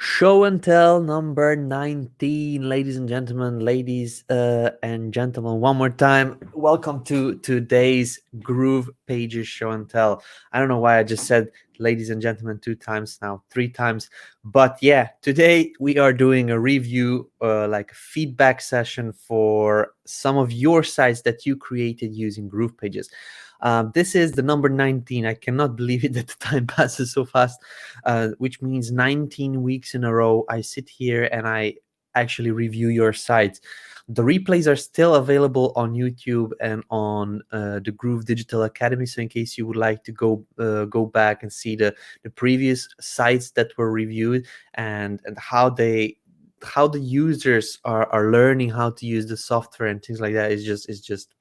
Show and tell number 19, ladies and gentlemen, one more time. Welcome to today's Groove Pages show and tell. I don't know why I just said ladies and gentlemen two times now, three times. But yeah, today we are doing a review, like a feedback session for some of your sites that you created using Groove Pages. This is the number 19. I cannot believe it that the time passes so fast, which means 19 weeks in a row I sit here and I actually review your sites. The replays are still available on YouTube and on the Groove Digital Academy. So in case you would like to go back and see the previous sites that were reviewed and how the users are learning how to use the software and things like that is just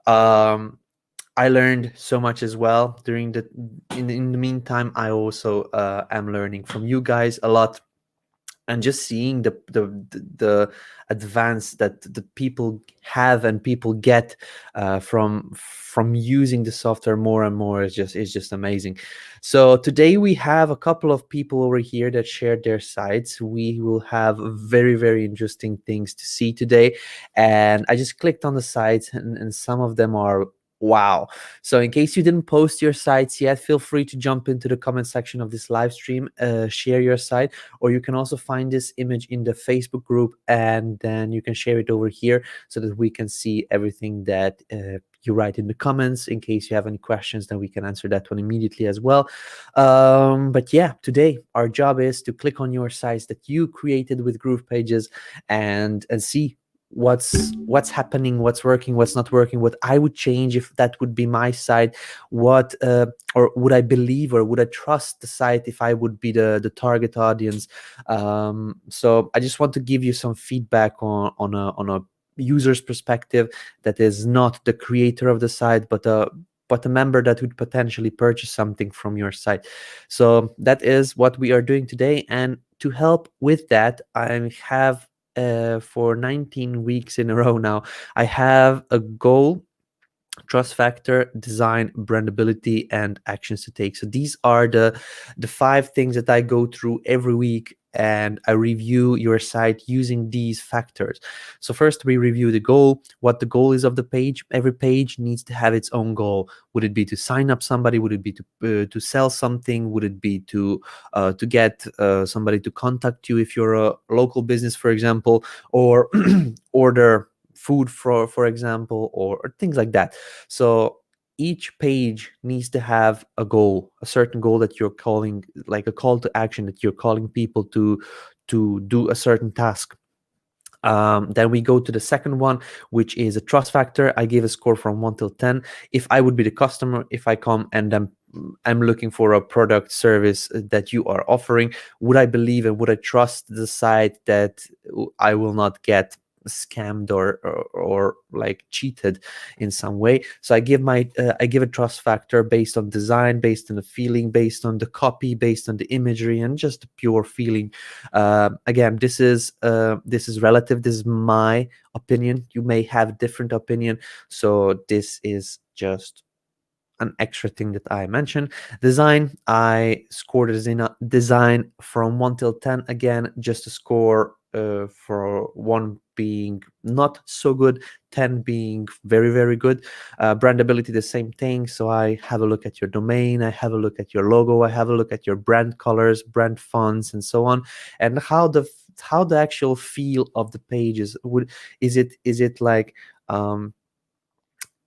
um I learned so much as well during in the meantime. I also am learning from you guys a lot, and just seeing the advance that the people have and people get from using the software more and more is just amazing. So today we have a couple of people over here that shared their sites. We will have very interesting things to see today, and I just clicked on the sites, and some of them are wow. So in case you didn't post your sites yet, feel free to jump into the comment section of this live stream, share your site, or you can also find this image in the Facebook group, and then you can share it over here so that we can see everything that you write in the comments. In case you have any questions, then we can answer that one immediately as well. But yeah, today our job is to click on your sites that you created with Groove Pages and see what's happening, what's working, what's not working, what I would change if that would be my site, what or would I believe or would I trust the site if I would be the target audience. So I just want to give you some feedback on a user's perspective that is not the creator of the site, but a member that would potentially purchase something from your site. So that is what we are doing today, and to help with that, I have for 19 weeks in a row now, I have a goal: trust factor, design, brandability, and actions to take. So these are the 5 things that I go through every week, and I review your site using these factors. So first we review the goal, what the goal is of the page. Every page needs to have its own goal. Would it be to sign up somebody? Would it be to sell something? Would it be to get somebody to contact you if you're a local business, for example, or order food for example, or things like that. So each page needs to have a goal, a certain goal that you're calling, like a call to action, that you're calling people to do a certain task. Then we go to the second one, which is a trust factor. I give a score from 1 till 10. If I would be the customer, if I come and I'm looking for a product service that you are offering, would I believe and would I trust the site that I will not get scammed or like cheated in some way? So I give a trust factor based on design, based on the feeling, based on the copy, based on the imagery, and just the pure feeling. Again, this is relative. This is my opinion. You may have different opinion, so this is just an extra thing that I mentioned. Design, I scored design from 1 till 10. Again, just a score for 1 being not so good, 10 being very good. Brandability, the same thing. So I have a look at your domain, I have a look at your logo, I have a look at your brand colors, brand fonts, and so on, and how the actual feel of the pages would. Is it like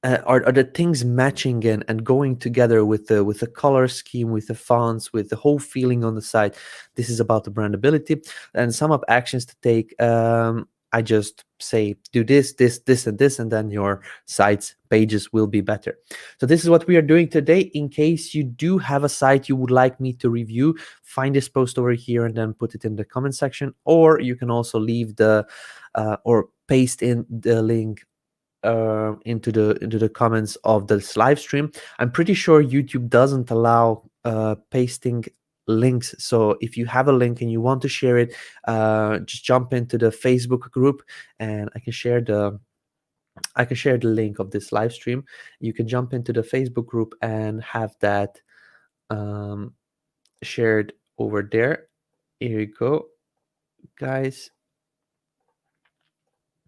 are the things matching and going together with the color scheme, with the fonts, with the whole feeling on the site? This is about the brandability. And sum up actions to take. I just say do this and this, and then your site's pages will be better. So this is what we are doing today. In case you do have a site you would like me to review, find this post over here and then put it in the comment section, or you can also leave or paste in the link into the comments of this live stream. I'm pretty sure YouTube doesn't allow pasting links. So if you have a link and you want to share it, just jump into the Facebook group, and I can share the link of this live stream. You can jump into the Facebook group and have that shared over there. Here you go, guys.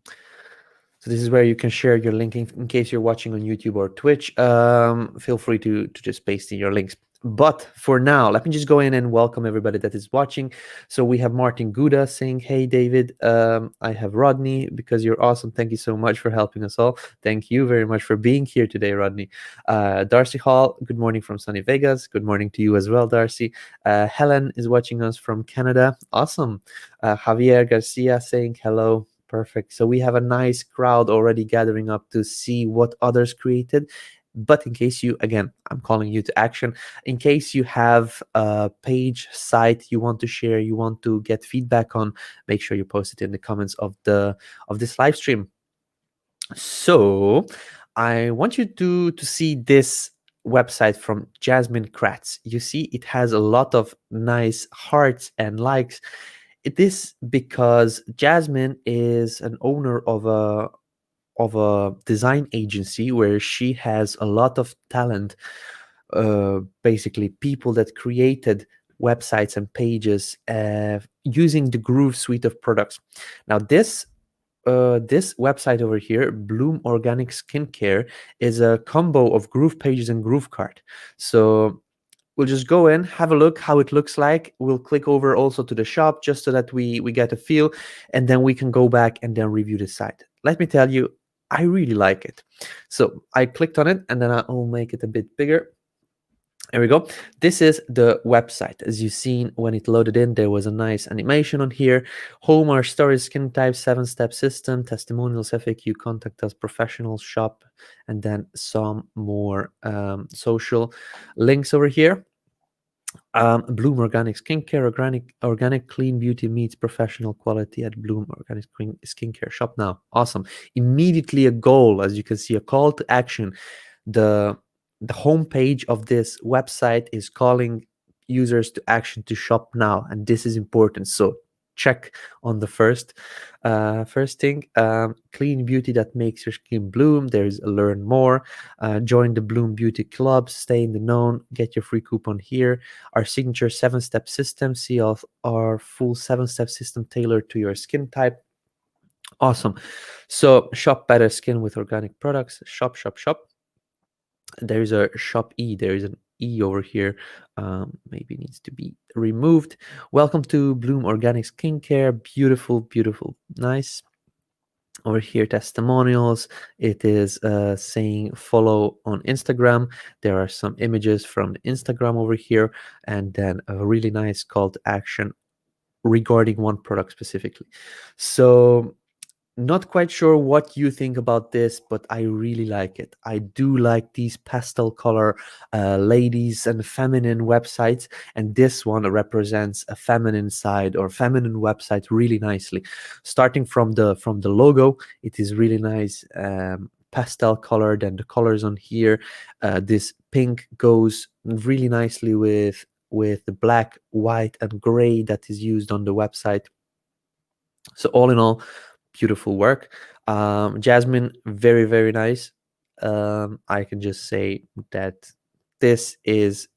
So this is where you can share your link in case you're watching on YouTube or Twitch. Feel free to just paste in your links. But for now, let me just go in and welcome everybody that is watching. So we have Martin Gouda saying, "Hey David, I have Rodney because you're awesome. Thank you so much for helping us all. Thank you very much for being here today, Rodney." Darcy Hall, good morning from sunny Vegas. Good morning to you as well, Darcy. Helen is watching us from Canada. Awesome. Javier Garcia saying hello. Perfect. So we have a nice crowd already gathering up to see what others created. But in case you, again, I'm calling you to action. In case you have a page, site you want to share, you want to get feedback on, make sure you post it in the comments of this live stream. So I want you to see this website from Jasmine Kratz. You see, it has a lot of nice hearts and likes. It is because Jasmine is an owner of a design agency where she has a lot of talent, basically people that created websites and pages using the Groove suite of products. Now this website over here, Bloom Organic Skincare, is a combo of GroovePages and GrooveCart. So we'll just go in, have a look how it looks like. We'll click over also to the shop just so that we get a feel, and then we can go back and then review the site. Let me tell you, I really like it. So I clicked on it, and then I'll make it a bit bigger. There we go. This is the website. As you've seen, when it loaded in, there was a nice animation on here. Home, our stories, skin type, 7-step system, testimonials, FAQ, contact us, professional shop, and then some more social links over here. Bloom Organic Skincare, organic clean beauty meets professional quality at Bloom Organic Skincare. Shop now. Awesome. Immediately a goal, as you can see, a call to action. The homepage of this website is calling users to action to shop now, and this is important. So check on the first thing. Clean beauty that makes your skin bloom. There's learn more. Join the Bloom Beauty Club. Stay in the know. Get your free coupon here. Our signature 7-step system. See our full 7-step system tailored to your skin type. Awesome. So shop better skin with organic products. Shop, shop, shop. There's a shop E. There is an E over here. Maybe needs to be removed. Welcome to Bloom Organic Skincare. Beautiful, beautiful, nice. Over here, testimonials. It is saying follow on Instagram. There are some images from Instagram over here, and then a really nice call to action regarding one product specifically. So not quite sure what you think about this, but I really like it. I do like these pastel color ladies and feminine websites, and this one represents a feminine side or feminine website really nicely. Starting from the logo, it is really nice. Pastel colored, and the colors on here, this pink goes really nicely with the black, white, and gray that is used on the website. So all in all, beautiful work. Jasmine, very, very nice. I can just say that this is,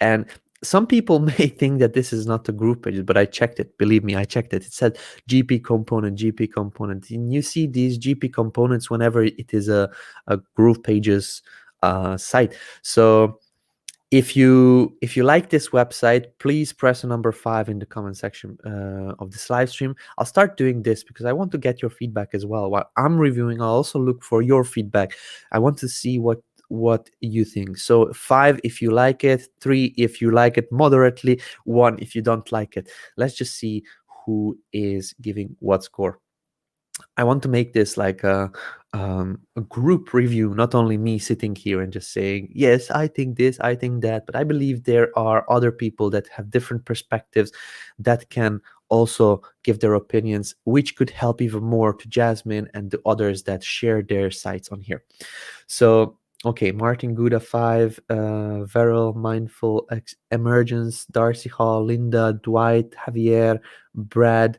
and some people may think that this is not a GroovePages, but I checked it. Believe me, I checked it. It said GP component, GP component. And you see these GP components whenever it is a GroovePages site. So if you like this website, please press a number 5 in the comment section of this live stream. I'll start doing this because I want to get your feedback as well. While I'm reviewing, I'll also look for your feedback. I want to see what you think. So 5 if you like it, 3 if you like it moderately, 1 if you don't like it. Let's just see who is giving what score. I want to make this like a group review, not only me sitting here and just saying, yes, I think this, I think that, but I believe there are other people that have different perspectives that can also give their opinions, which could help even more to Jasmine and the others that share their sites on here. So, okay, Martin Gouda 5, Veril, Mindful, Emergence, Darcy Hall, Linda, Dwight, Javier, Brad,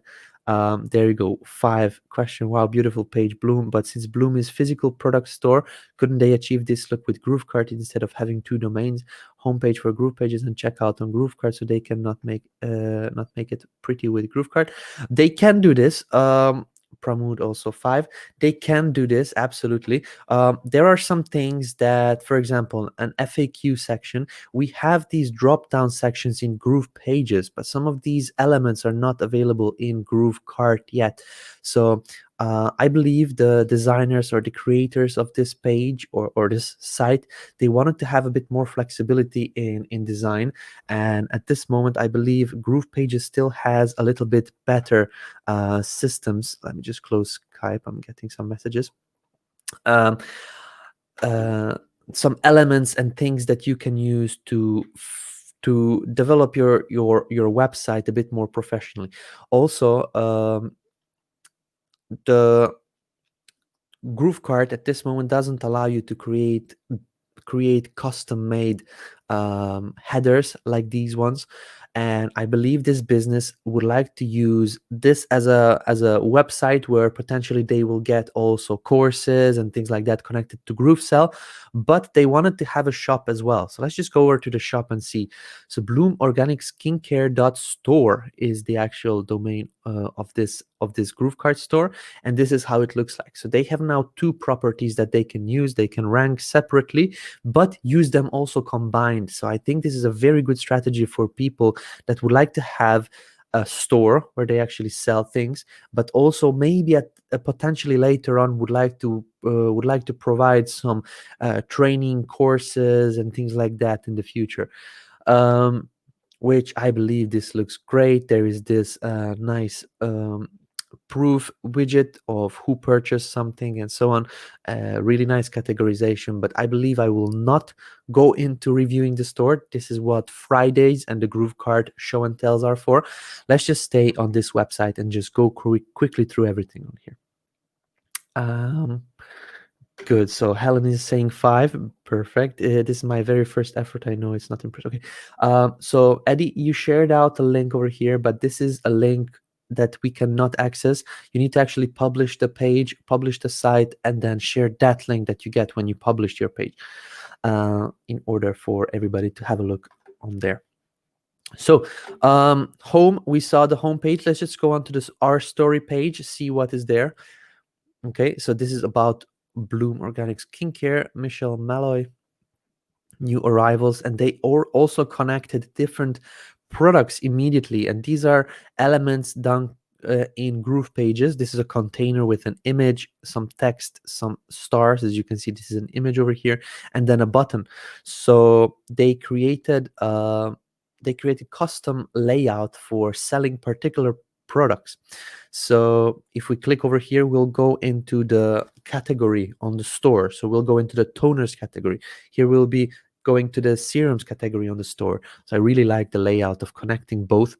There you go. 5 question. Wow, beautiful page, Bloom. But since Bloom is physical product store, couldn't they achieve this look with GrooveCart instead of having 2 domains, homepage for GroovePages and checkout on GrooveCart, so they can not make it pretty with GrooveCart? They can do this. Pramod also 5. They can do this, absolutely. There are some things that, for example, an FAQ section, we have these drop down sections in GroovePages, but some of these elements are not available in GrooveCart yet. So I believe the designers or the creators of this page or this site, they wanted to have a bit more flexibility in design. And at this moment, I believe GroovePages still has a little bit better systems. Let me just close Skype. I'm getting some messages. Um, some elements and things that you can use to develop your website a bit more professionally. Also, the GrooveCart at this moment doesn't allow you to create custom made headers like these ones, and I believe this business would like to use this as a website where potentially they will get also courses and things like that connected to GrooveSell, but they wanted to have a shop as well. So let's just go over to the shop and see. So bloomorganicskincare.store is the actual domain of this GrooveCart store, and this is how it looks like. So they have now 2 properties that they can use. They can rank separately but use them also combined. So I think this is a very good strategy for people that would like to have a store where they actually sell things, but also maybe potentially later on would like to provide some training courses and things like that in the future. Which I believe this looks great. There is this nice proof widget of who purchased something and so on. Really nice categorization, but I believe I will not go into reviewing the store. This is what Fridays and the GrooveCart show and tells are for. Let's just stay on this website and just go quickly through everything on here. Good. So Helen is saying 5. Perfect. This is my very first effort. I know it's not impressive. Okay. So Eddie, you shared out a link over here, but this is a link that we cannot access. You need to actually publish the page, publish the site, and then share that link that you get when you publish your page in order for everybody to have a look on there. So home, we saw the home page. Let's just go on to this Our Story page, see what is there. Okay, so this is about Bloom Organic Skincare, Michelle Malloy, new arrivals, and they also connected different products immediately, and these are elements done in GroovePages. This is a container with an image, some text, some stars. As you can see, this is an image over here, and then a button. So they created custom layout for selling particular products. So if we click over here, we'll go into the category on the store. So we'll go into the toners category. Here we'll be going to the serums category on the store. So I really like the layout of connecting both.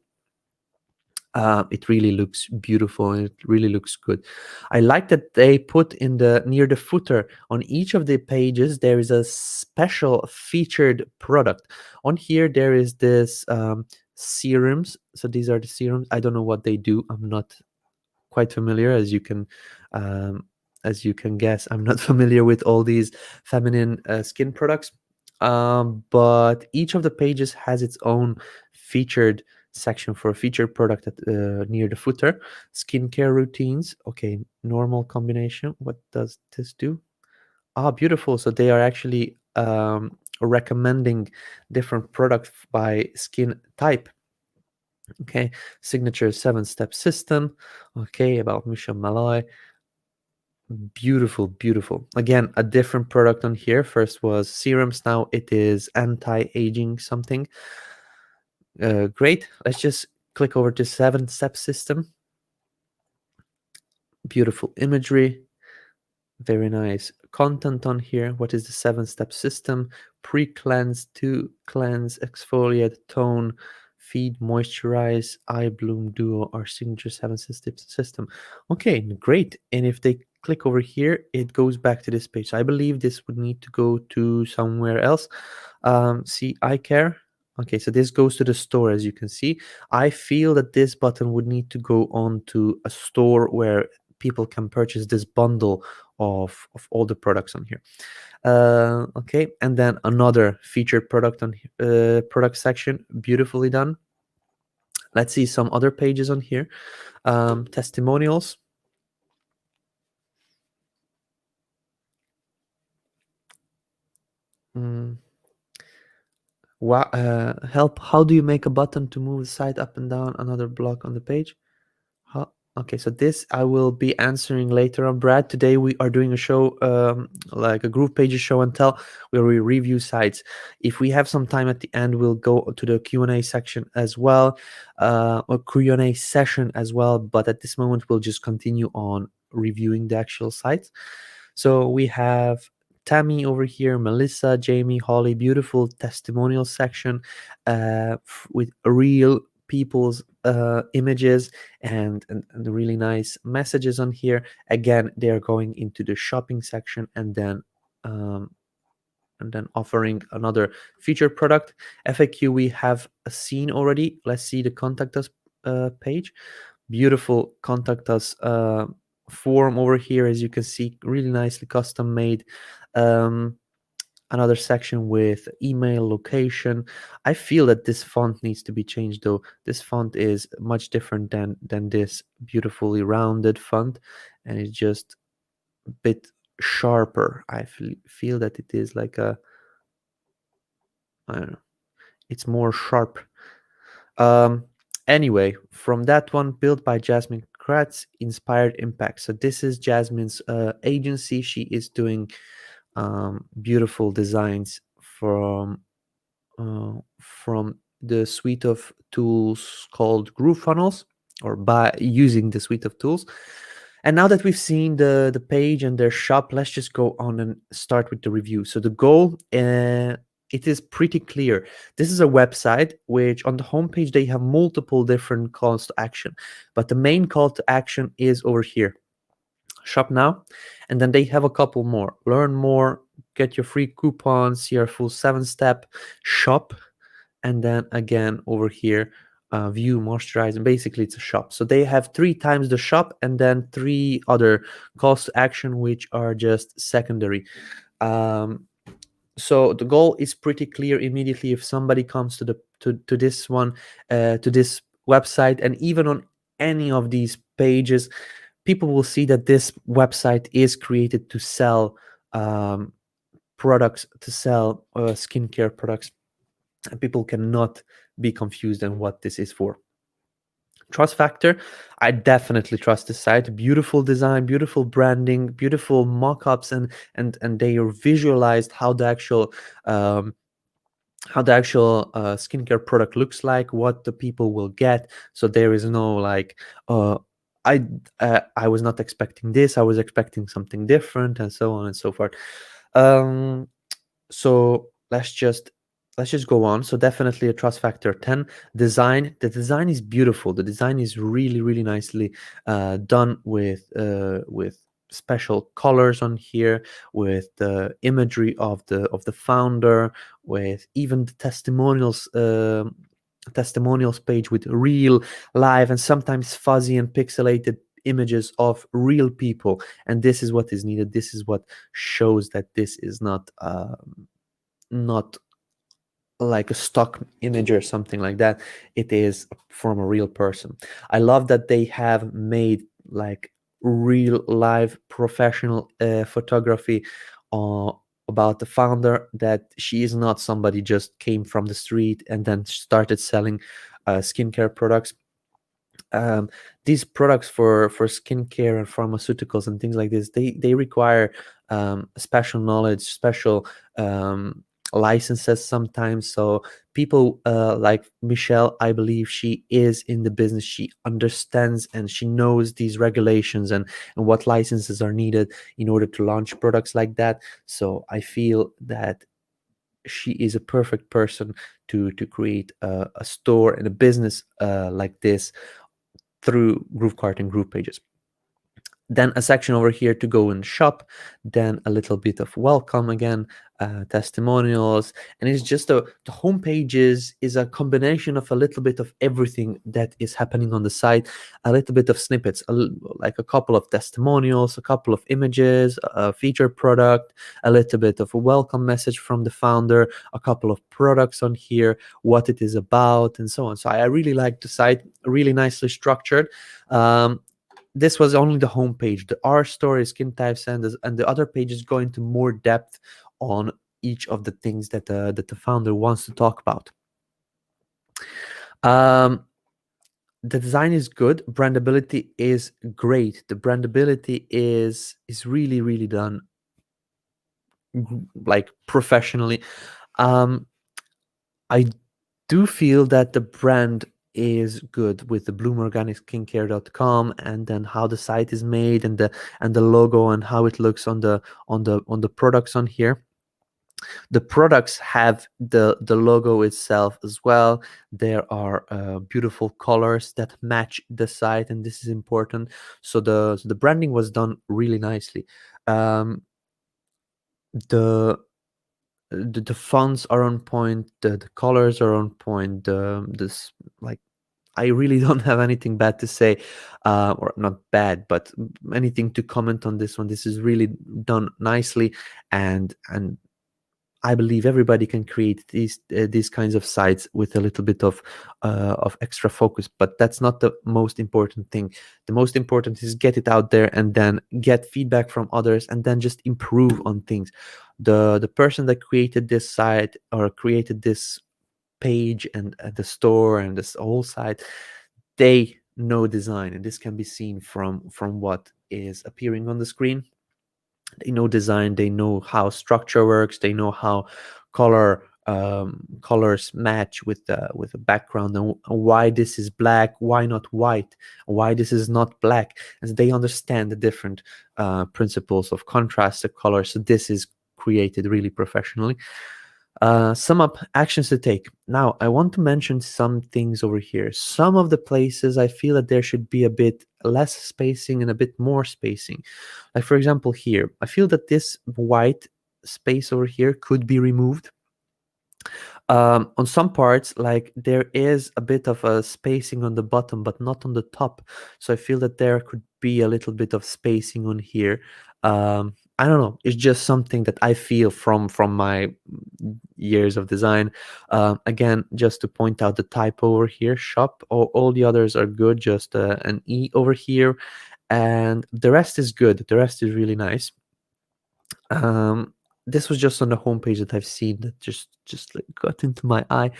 It really looks beautiful and it really looks good. I like that they put in near the footer on each of the pages there is a special featured product. On here there is this serums. So these are the serums. I don't know what they do. I'm not quite familiar, as you can guess. I'm not familiar with all these feminine skin products, but each of the pages has its own featured section for a featured product near the footer. Skincare routines. Okay, normal combination. What does this do? Beautiful. So they are actually recommending different products by skin type. Okay, signature 7-step system. Okay, about Michelle Malloy. Beautiful, beautiful. Again, a different product on here. First was serums, now it is anti-aging something. Great. Let's just click over to 7-step system. Beautiful imagery. Very nice content on here. What is the 7-step system? Pre-cleanse, to cleanse, exfoliate, tone, feed, moisturize, eye bloom duo, our signature 7-step system. Okay, great. And if they click over here, it goes back to this page. So I believe this would need to go to somewhere else. See eye care. Okay, so this goes to the store, as you can see. I feel that this button would need to go on to a store where people can purchase this bundle of all the products on here. Okay, and then another featured product on product section, beautifully done. Let's see some other pages on here. Testimonials. Mm. Wow, help. How do you make a button to move the site up and down another block on the page? Huh. Okay, so this I will be answering later on, Brad. Today we are doing a show, like a GroovePages show and tell, where we review sites. If we have some time at the end, we'll go to the Q&A section as well, or Q&A session as well. But at this moment, we'll just continue on reviewing the actual sites. So we have Tammy over here, Melissa, Jamie, Holly, beautiful testimonial section with real people's images and really nice messages on here. Again, they're going into the shopping section um, and then offering another featured product. FAQ we have seen already. Let's see the contact us page. Beautiful contact us form over here, as you can see, really nicely custom made. Another section with email, location. I feel that this font needs to be changed though. This font is much different than this beautifully rounded font, and it's just a bit sharper. I feel that it is like a, I don't know, it's more sharp. Um, anyway, from that one, built by Jasmine Kratz, Inspired Impact. So this is Jasmine's agency. She is doing beautiful designs from the suite of tools called Groove Funnels, or by using the suite of tools. And now that we've seen the page and their shop, let's just go on and start with the review. So the goal, it is pretty clear. This is a website which on the homepage they have multiple different calls to action, but the main call to action is over here. Shop now, and then they have a couple more. Learn more, get your free coupons, see our full 7-step shop, and then again over here, view, moisturize, and basically it's a shop. So they have 3 times the shop and then 3 other calls to action which are just secondary. So the goal is pretty clear immediately. If somebody comes to the to this one, to this website, and even on any of these pages, people will see that this website is created to sell products, to sell skincare products, and people cannot be confused on what this is for. Trust factor, I definitely trust this site. Beautiful design, beautiful branding, beautiful mock-ups, and they visualized how the actual skincare product looks like, what the people will get. So there is no like, I I was not expecting this, I was expecting something different, and so on and so forth. Um, so let's just go on. So definitely a trust factor 10. Design, the design is beautiful. The design is really nicely done with special colors on here, with the imagery of the founder, with even the testimonials page with real, live, and sometimes fuzzy and pixelated images of real people. And this is what is needed. This is what shows that this is not like a stock image or something like that. It is from a real person. I love that they have made like real live professional photography uh, about the founder, that she is not somebody just came from the street and then started selling skincare products. um, these products for skincare and pharmaceuticals and things like this, they require special knowledge, special licenses sometimes. So people like Michelle, I believe she is in the business, she understands and she knows these regulations and what licenses are needed in order to launch products like that. So I feel that she is a perfect person to create a store and a business like this through GrooveCart and GroovePages. Then a section over here to go and shop, then a little bit of welcome again, testimonials, and it's just the homepage is a combination of a little bit of everything that is happening on the site, a little bit of snippets, like a couple of testimonials, a couple of images, a featured product, a little bit of a welcome message from the founder, a couple of products on here, what it is about, and so on. So I really like the site, really nicely structured. This was only the homepage. The R story, skin types, and the other pages go into more depth on each of the things that the founder wants to talk about. The design is good. Brandability is great. The brandability is really done like professionally. I do feel that the brand is good with the bloomorganicskincare.com, and then how the site is made, and the logo, and how it looks on the products on here. The products have the logo itself as well. There are beautiful colors that match the site, and this is important. So the branding was done really nicely. The fonts are on point, the colors are on point, this, like, I really don't have anything bad to say, or not bad, but anything to comment on this one. This is really done nicely, and I believe everybody can create these kinds of sites with a little bit of extra focus, but that's not the most important thing. The most important is get it out there, and then get feedback from others, and then just improve on things. The person that created this site, or created this page, and the store, and this whole site, they know design, and this can be seen from what is appearing on the screen. They know design, they know how structure works, they know how colors match with the background, and why this is black, why not white, why this is not black, and they understand the different principles of contrast of color. So this is created really professionally. Sum up actions to take. Now, I want to mention some things over here. Some of the places I feel that there should be a bit less spacing and a bit more spacing. Like, for example, here, I feel that this white space over here could be removed. On some parts, like, there is a bit of a spacing on the bottom, but not on the top. So I feel that there could be a little bit of spacing on here. I don't know. It's just something that I feel from my years of design. Again, just to point out the typo over here, shop. All the others are good. Just an E over here, and the rest is good. The rest is really nice. This was just on the homepage that I've seen that just like got into my eye.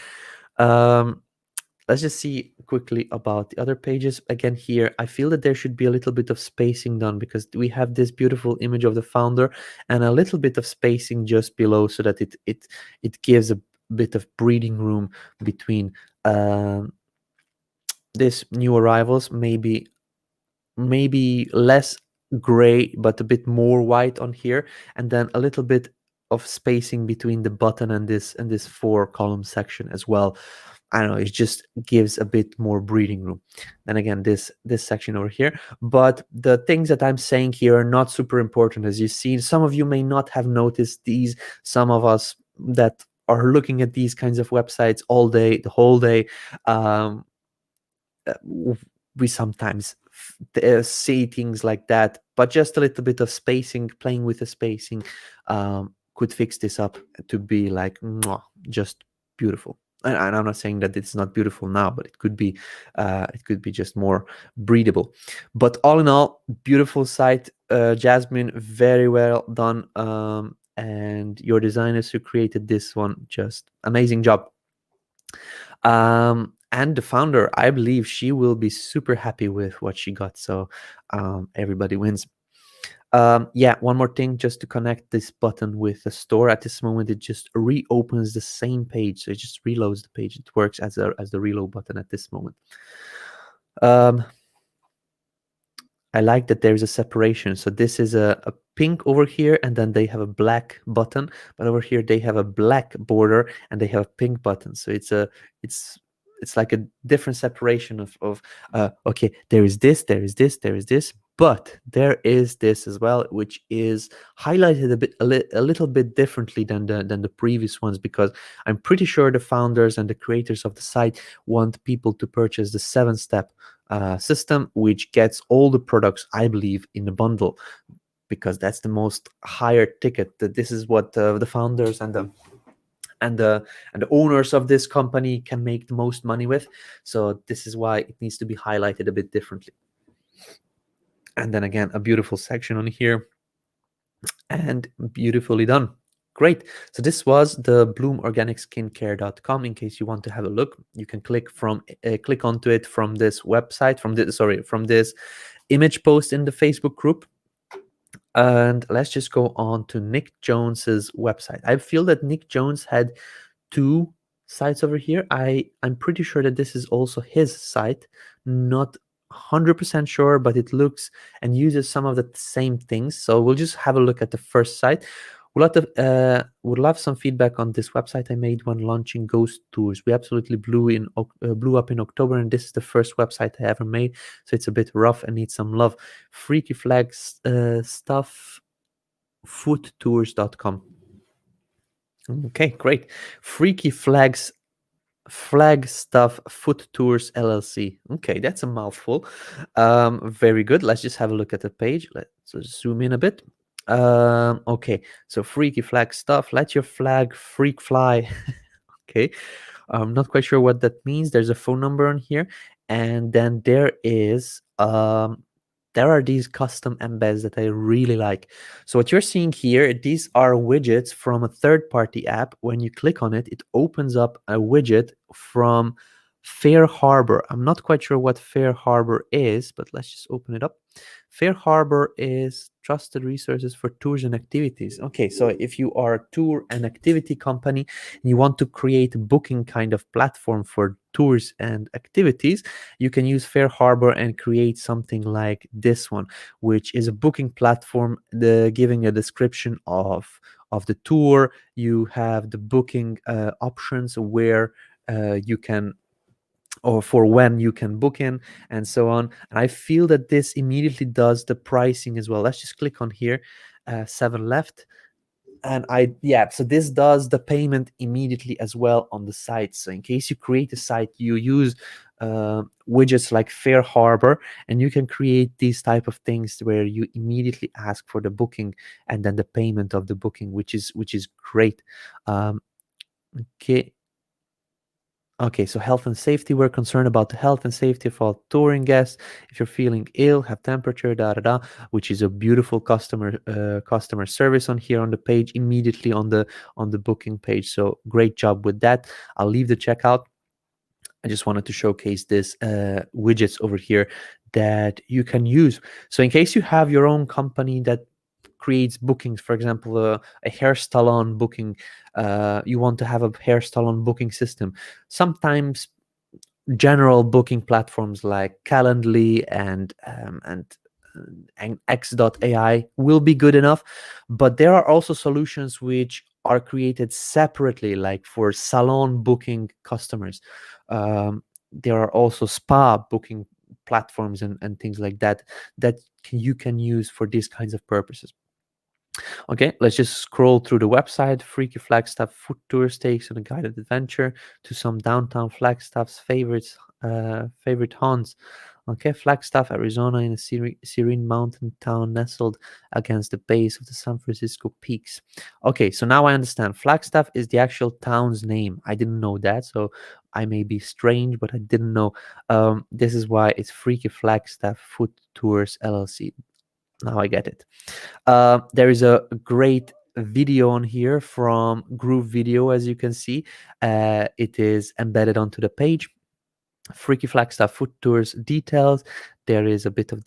Let's just see quickly about the other pages. Again, here, I feel that there should be a little bit of spacing done, because we have this beautiful image of the founder, and a little bit of spacing just below, so that it gives a bit of breathing room between this new arrivals, maybe less gray but a bit more white on here, and then a little bit of spacing between the button and this 4-column section as well. I don't know, it just gives a bit more breathing room. Then again, this section over here. But the things that I'm saying here are not super important. As you see, some of you may not have noticed these. Some of us that are looking at these kinds of websites all day, the whole day, we sometimes see things like that, but just a little bit of spacing, playing with the spacing, could fix this up to be like just beautiful. And I'm not saying that it's not beautiful now, but it could be just more breathable. But all in all, beautiful site, Jasmine, very well done, and your designers who created this one, just amazing job. And the founder, I believe she will be super happy with what she got. So everybody wins. Yeah, one more thing, just to connect this button with the store. At this moment, it just reopens the same page, so it just reloads the page. It works as the reload button at this moment. I like that there's a separation. So this is a pink over here, and then they have a black button, but over here they have a black border and they have a pink button. So it's like a different separation of okay, there is this, there is this, there is this. But there is this as well, which is highlighted a little bit differently than the previous ones, because I'm pretty sure the founders and the creators of the site want people to purchase the 7-step system, which gets all the products, I believe, in the bundle, because that's the most higher ticket. That this is what the founders and the owners of this company can make the most money with. So this is why it needs to be highlighted a bit differently. And then again, a beautiful section on here, and beautifully done. Great. So this was the bloomorganicskincare.com. In case you want to have a look, you can click onto it from this website, from this image post in the Facebook group. And let's just go on to Nick Jones's website. I feel that Nick Jones had 2 sites over here. I'm pretty sure that this is also his site. Not 100% sure, but it looks and uses some of the same things. So we'll just have a look at the first site. Would love some feedback on this website I made when launching Ghost Tours. We absolutely blew up in October, and this is the first website I ever made, so it's a bit rough and needs some love. Freaky Flags stuff, foottours.com. Okay, great. Freaky Flags Flagstaff Foot Tours LLC. Okay, that's a mouthful. Very good. Let's just have a look at the page. Let's zoom in a bit. Okay, so freaky flag stuff. Let your flag freak fly. Okay, I'm not quite sure what that means. There's a phone number on here, and then there are these custom embeds that I really like. So what you're seeing here, these are widgets from a third-party app. When you click on it, it opens up a widget from Fair Harbor. I'm not quite sure what Fair Harbor is, but let's just open it up. Fair Harbor is trusted resources for tours and activities. Okay, so if you are a tour and activity company and you want to create a booking kind of platform for tours and activities, you can use Fair Harbor and create something like this one, which is a booking platform, giving a description of the tour. You have the booking options where you can, or for when you can book in, and so on. And I feel that this immediately does the pricing as well. Let's just click on here, 7 left. And so this does the payment immediately as well on the site. So in case you create a site, you use widgets like Fair Harbor, and you can create these type of things where you immediately ask for the booking and then the payment of the booking, which is great. Okay. Okay, so health and safety. We're concerned about the health and safety of all touring guests. If you're feeling ill, have temperature, which is a beautiful customer service on here on the page, immediately on the booking page. So great job with that. I'll leave the checkout. I just wanted to showcase this widgets over here that you can use. So in case you have your own company that creates bookings, for example, a hair salon booking, you want to have a hair salon booking system. Sometimes general booking platforms like Calendly and X.ai will be good enough, but there are also solutions which are created separately, like for salon booking customers. There are also spa booking platforms and things like that you can use for these kinds of purposes. Okay, let's just scroll through the website. Freaky Flagstaff foot tour takes on a guided adventure to some downtown Flagstaff's favorite haunts. Okay, Flagstaff, Arizona, in a serene mountain town nestled against the base of the San Francisco peaks. Okay, so now I understand. Flagstaff is the actual town's name. I didn't know that, so I may be strange, but I didn't know. This is why it's Freaky Flagstaff Foot Tours LLC. Now I get it. There is a great video on here from Groove Video, as you can see. It is embedded onto the page. Freaky Flagstaff Foot Tours details. There is a bit of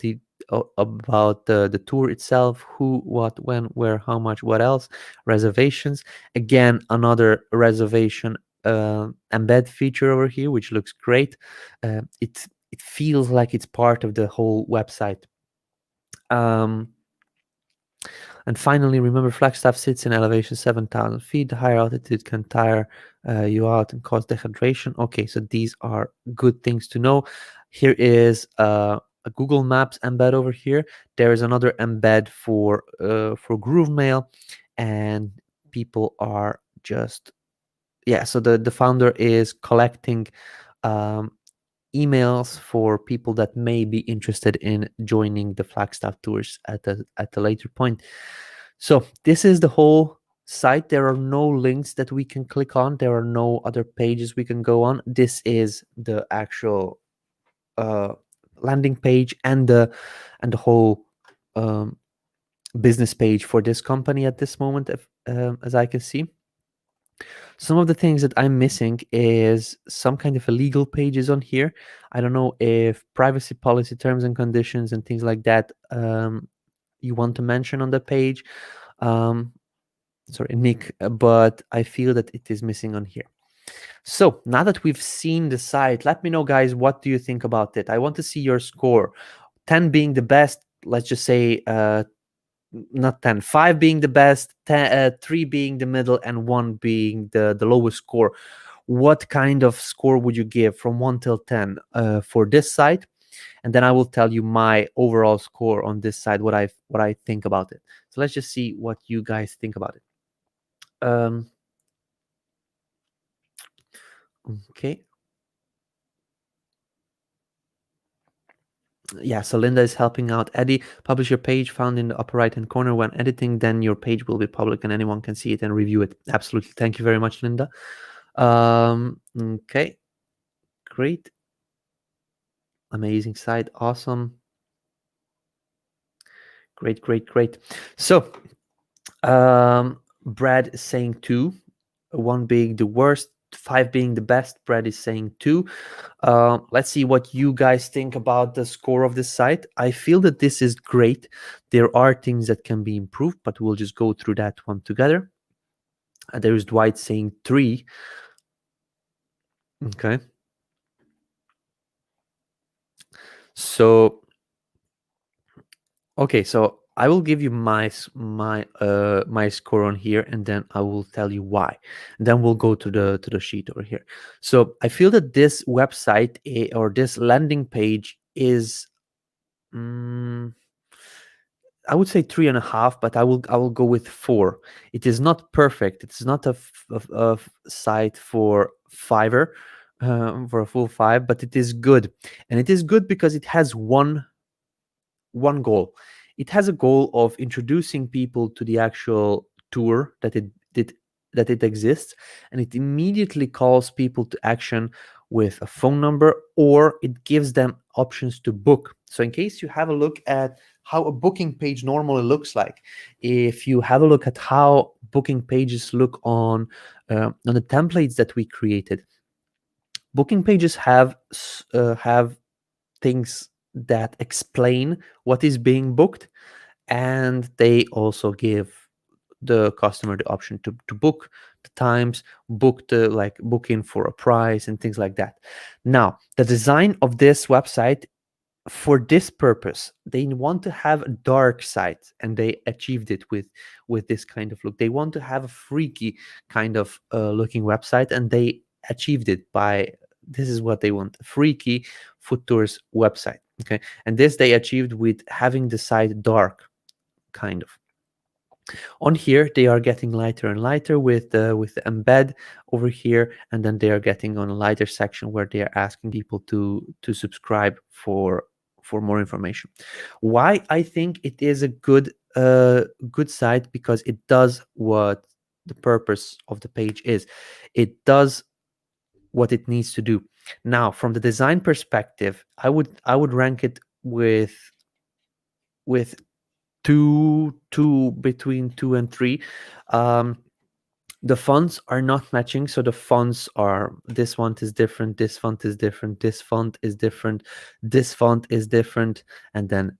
about the tour itself: who, what, when, where, how much, what else. Reservations. Again, another reservation embed feature over here, which looks great. It feels like it's part of the whole website. And finally, remember, Flagstaff sits in elevation 7,000 feet. The higher altitude can tire you out and cause dehydration. Okay, so these are good things to know. Here is a a Google Maps embed over here. There is another embed for GrooveMail, and people are just, yeah. So the founder is collecting um, emails for people that may be interested in joining the Flagstaff tours at a later point. So this is the whole site. There are no links that we can click on. There are no other pages we can go on. This is the actual uh, landing page and the whole um, business page for this company at this moment, as I can see. Some of the things that I'm missing is some kind of illegal pages on here. I don't know if privacy policy, terms and conditions, and things like that you want to mention on the page. Sorry, Nick, but I feel that it is missing on here. So now that we've seen the site, let me know, guys, what do you think about it? I want to see your score. 10 being the best, let's just say not 10, 5 being the best, 3 being the middle, and 1 being the lowest score. What kind of score would you give from 1 till 10 for this site? And then I will tell you my overall score on this side, what I think about it. So let's just see what you guys think about it. Okay. Yeah, so Linda is helping out Eddie. Publish your page found in the upper right hand corner. When editing, then your page will be public and anyone can see it and review it. Absolutely. Thank you very much, Linda. Okay, great. Amazing site. Awesome. Great. So Brad is saying 2, 1 being the worst, 5 being the best. Brad is saying 2. Let's see what you guys think about the score of this site. I feel that this is great. There are things that can be improved, but we'll just go through that one together. There is Dwight saying 3. Okay. So I will give you my score on here, and then I will tell you why. And then we'll go to the sheet over here. So I feel that this website or this landing page is, I would say 3.5, but I will go with 4. It is not perfect. It's not a site for Fiverr, for a full 5, but it is good, and it is good because it has one goal. It has a goal of introducing people to the actual tour that it exists, and it immediately calls people to action with a phone number, or it gives them options to book. So in case you have a look at how a booking page normally looks like, if you have a look at how booking pages look on the templates that we created, booking pages have things that explain what is being booked, and they also give the customer the option to book the times, book in for a price and things like that. Now, the design of this website, for this purpose, they want to have a dark site, and they achieved it with this kind of look. They want to have a freaky kind of looking website, and they achieved it by, this is what they want, a freaky food tours website. Okay, and this they achieved with having the site dark, kind of. On here, they are getting lighter and lighter with the embed over here, and then they are getting on a lighter section where they are asking people to subscribe for more information. Why I think it is a good site? Because it does what the purpose of the page is. It does what it needs to do. Now, from the design perspective, I would rank it with two between 2 and 3. The fonts are not matching, so the fonts are, this font is different, this font is different, this font is different, this font is different, and then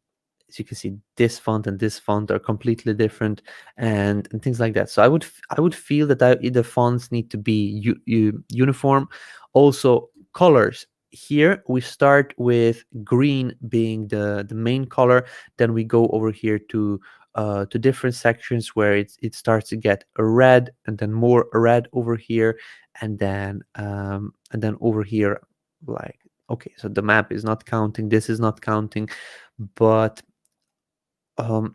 as you can see, this font and this font are completely different, and things like that. So I would feel that the fonts need to be uniform. Also, colors. Here we start with green being the main color, then we go over here to different sections where it starts to get a red, and then more red over here, and then over here, like Okay, so the map is not counting, this is not counting, but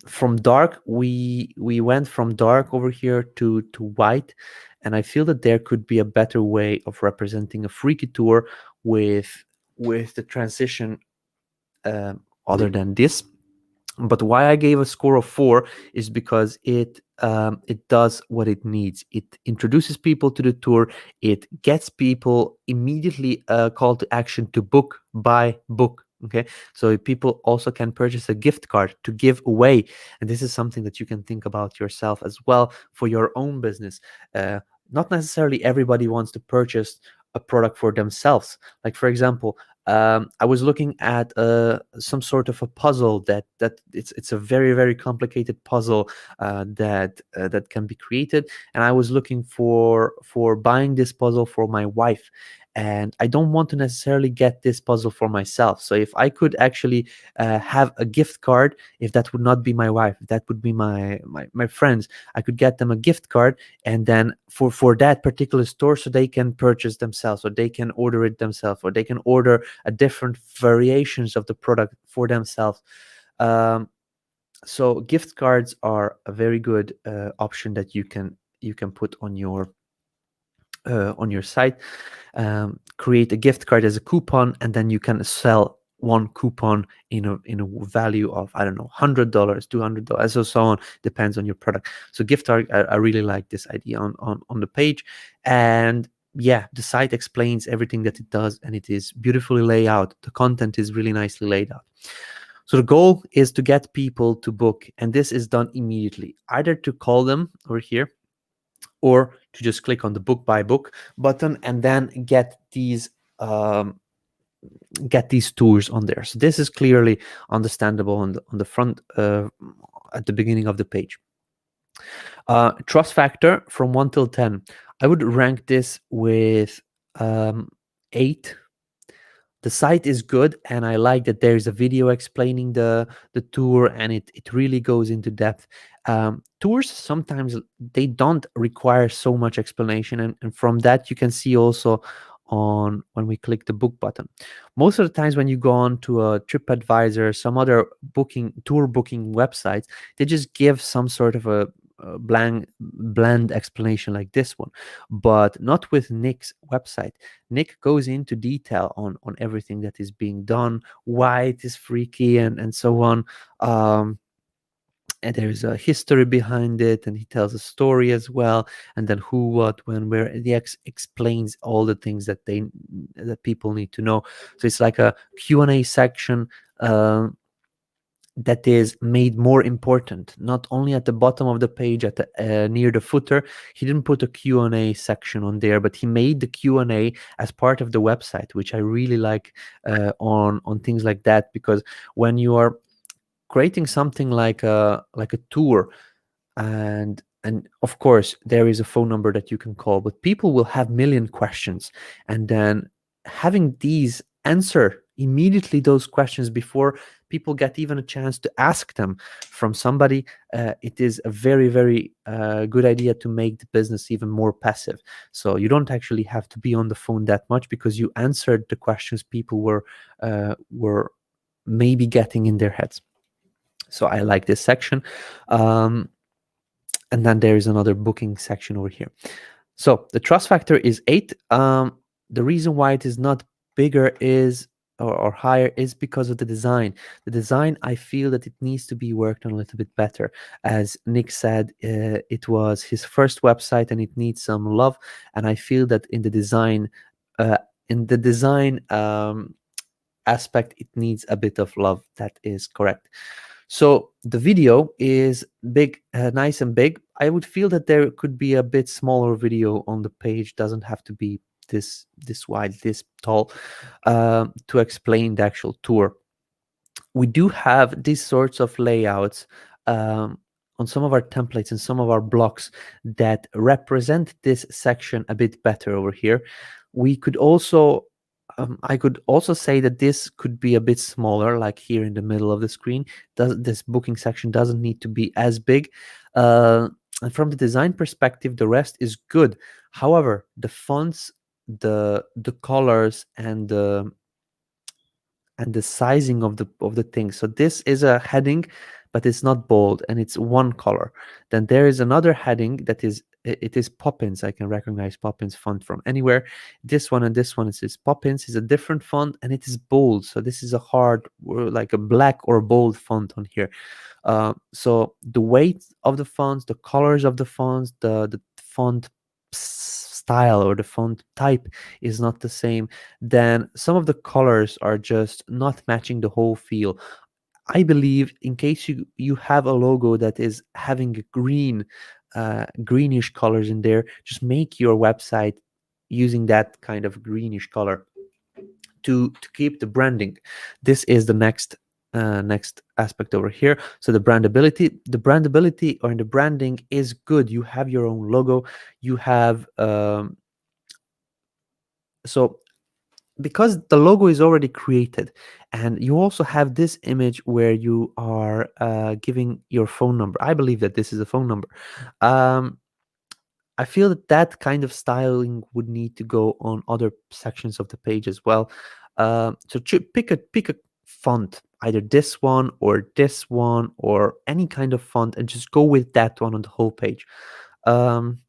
from dark we went from dark over here to white, and I feel that there could be a better way of representing a freaky tour with the transition, other than this. But why I gave a score of 4 is because it does what it needs. It introduces people to the tour. It gets people immediately a call to action to book, buy, book. Okay, so people also can purchase a gift card to give away, and this is something that you can think about yourself as well for your own business. Not necessarily everybody wants to purchase a product for themselves. Like for example, I was looking at some sort of a puzzle that it's a very very complicated puzzle that can be created, and I was looking for buying this puzzle for my wife, and I don't want to necessarily get this puzzle for myself. So if I could actually have a gift card, if that would not be my wife, if that would be my friends, I could get them a gift card, and then for that particular store, so they can purchase themselves, or they can order it themselves, or they can order a different variations of the product for themselves. um, so gift cards are a very good option that you can put on your site. Create a gift card as a coupon, and then you can sell one coupon in a value of, I don't know, $100, $200, or so on, depends on your product. So gift card, I really like this idea on the page. And yeah, the site explains everything that it does, and it is beautifully laid out. The content is really nicely laid out. So the goal is to get people to book, and this is done immediately, either to call them over here, or to just click on the book by book button, and then um, get these tours on there. So this is clearly understandable on the front, at the beginning of the page. Trust factor from 1 till 10, I would rank this with 8. The site is good, and I like that there's a video explaining the tour, and it really goes into depth. Tours sometimes they don't require so much explanation, and from that you can see also on when we click the book button. Most of the times when you go on to a TripAdvisor, some other booking websites, they just give some sort of a bland explanation like this one, but not with Nick's website. Nick goes into detail on everything that is being done, why it is freaky, and so on. And there's a history behind it, and he tells a story as well, and then who, what, when, where. And he explains all the things that people need to know. So it's like a Q&A section, that is made more important, not only at the bottom of the page at the near the footer. He didn't put a Q&A section on there, but he made the Q&A as part of the website, which I really like on things like that, because when you are creating something like a tour, and of course there is a phone number that you can call, but people will have million questions, and then having these answer immediately those questions before people get even a chance to ask them from somebody, it is a very very good idea to make the business even more passive. So you don't actually have to be on the phone that much, because you answered the questions people were maybe getting in their heads. So I like this section. And then there is another booking section over here. So the trust factor is 8. The reason why it is not bigger is or higher is because of the design. The design, I feel that it needs to be worked on a little bit better. As Nick said, it was his first website and it needs some love. And I feel that uh, in the design aspect, it needs a bit of love. That is correct. So the video is big, nice and big. I would feel that there could be a bit smaller video on the page. Doesn't have to be this wide, this tall, to explain the actual tour. We do have these sorts of layouts on some of our templates and some of our blocks that represent this section a bit better over here. We could also I could also say that this could be a bit smaller, like here in the middle of the screen. This booking section doesn't need to be as big. And from the design perspective, the rest is good. However, the fonts, the colors, and and the sizing of the thing. So this is a heading, but it's not bold and it's one color. Then there is another heading that is, it is Poppins. I can recognize Poppins font from anywhere. This one and this one, it says Poppins, is a different font and it is bold. So this is a hard, like a black or bold font on here. So the weight of the fonts, the colors of the fonts, the font style or the font type is not the same. Then some of the colors are just not matching the whole feel. I believe in case you have a logo that is having a greenish colors in there, just make your website using that kind of greenish color to keep the branding. This is the next aspect over here. So the brandability or the branding is good. You have your own logo. You have so because the logo is already created, and you also have this image where you are giving your phone number. I believe that this is a phone number. um, I feel that that kind of styling would need to go on other sections of the page as well. So pick a font, either this one or any kind of font, and just go with that one on the whole page. um,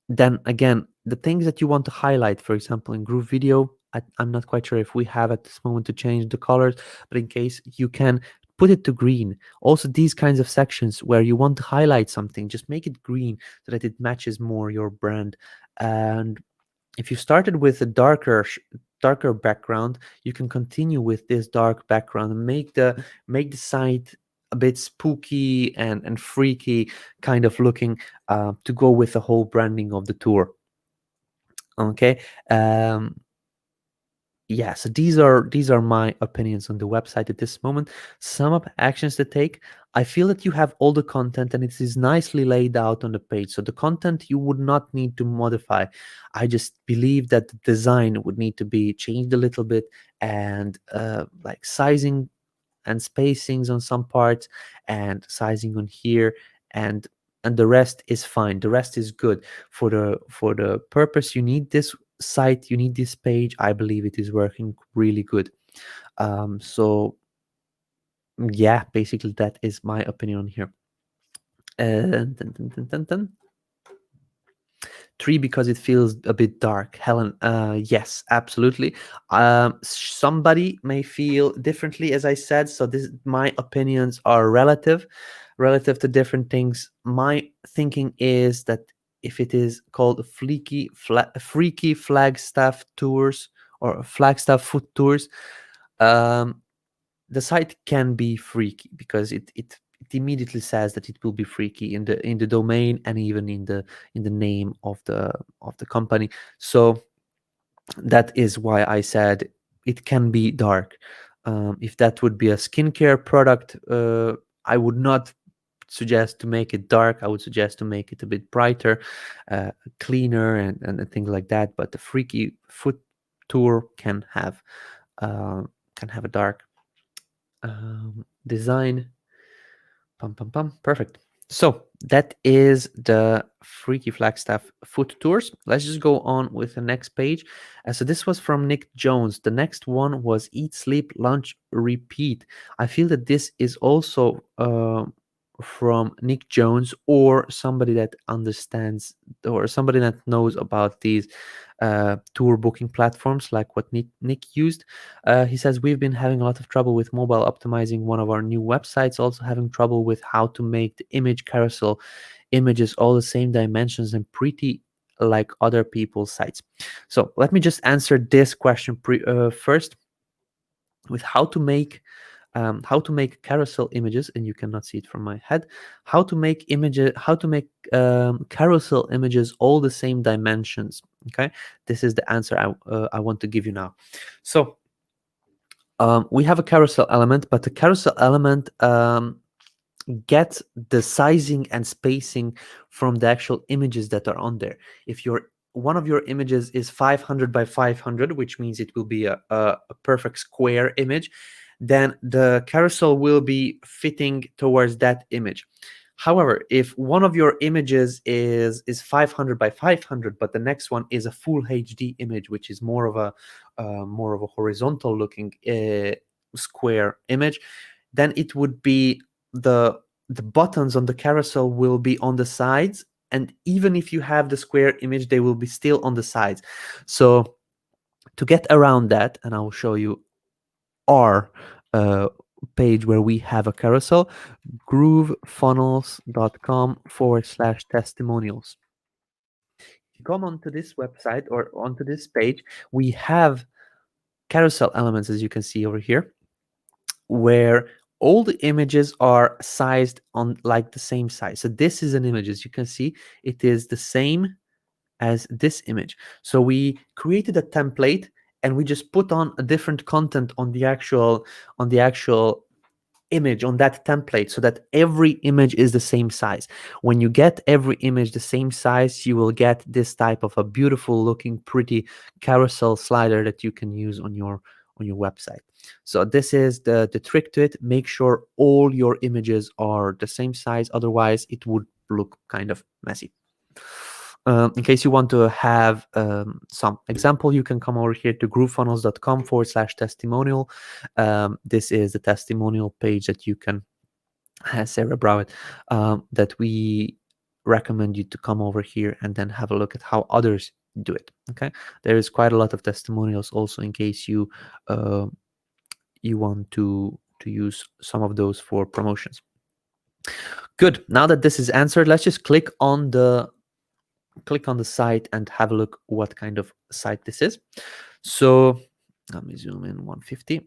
then again, the things that you want to highlight, for example, in Groove Video, I'm not quite sure if we have at this moment to change the colors, but in case you can put it to green. Also, these kinds of sections where you want to highlight something, just make it green so that it matches more your brand. And if you started with a darker background, you can continue with this dark background and make the site a bit spooky and freaky kind of looking, to go with the whole branding of the tour. Okay. Yeah, so these are my opinions on the website at this moment. Sum up actions to take. I feel that you have all the content and it is nicely laid out on the page, so the content you would not need to modify. I just believe that the design would need to be changed a little bit, and like sizing and spacings on some parts and sizing on here, and the rest is fine. The rest is good for the purpose you need this site, you need this page. I believe it is working really good. So yeah, basically that is my opinion on here. And 3 because it feels a bit dark. Helen, yes, absolutely. Somebody may feel differently, as I said. So this, my opinions are relative to different things. My thinking is that if it is called freaky flagstaff tours or flagstaff foot tours, um, the site can be freaky because it immediately says that it will be freaky in the domain and even in the name of the company. So that is why I said it can be dark. If that would be a skincare product, I would not suggest to make it dark. I would suggest to make it a bit brighter, cleaner, and things like that. But the freaky foot tour uh, can have a dark design. Perfect. So that is the Freaky Flagstaff foot tours. Let's just go on with the next page. So this was from Nick Jones. The next one was Eat, Sleep, Lunch, Repeat. I feel that this is also from Nick Jones, or somebody that understands or somebody that knows about these tour booking platforms like what Nick used. He says, we've been having a lot of trouble with mobile optimizing one of our new websites, also having trouble with how to make the image carousel images all the same dimensions and pretty like other people's sites. So let me just answer this question first with how to make carousel images, and you cannot see it from my head. How to make carousel images all the same dimensions. Okay, this is the answer I want to give you now. So we have a carousel element, but the carousel element gets the sizing and spacing from the actual images that are on there. If one of your images is 500 by 500, which means it will be a perfect square image, then the carousel will be fitting towards that image. However, if one of your images is 500 by 500, but the next one is a full HD image, which is more of more of a horizontal looking square image, then it would be the buttons on the carousel will be on the sides, and even if you have the square image, they will be still on the sides. So to get around that, and I will show you our page where we have a carousel, groovefunnels.com/testimonials. If you come onto this website or onto this page, we have carousel elements, as you can see over here, where all the images are sized on like the same size. So this is an image, as you can see, it is the same as this image. So we created a template and we just put on a different content on the actual image on that template, so that every image is the same size. When you get every image the same size, you will get this type of a beautiful looking pretty carousel slider that you can use on your website. So this is the trick to it. Make sure all your images are the same size, otherwise it would look kind of messy. In case you want to have some example, you can come over here to groovefunnels.com/testimonial. This is the testimonial page that you can, Sarah Browett, that we recommend you to come over here and then have a look at how others do it. Okay, there is quite a lot of testimonials also in case you you want to use some of those for promotions. Good. Now that this is answered, let's just click on the site and have a look what kind of site this is. So let me zoom in 150.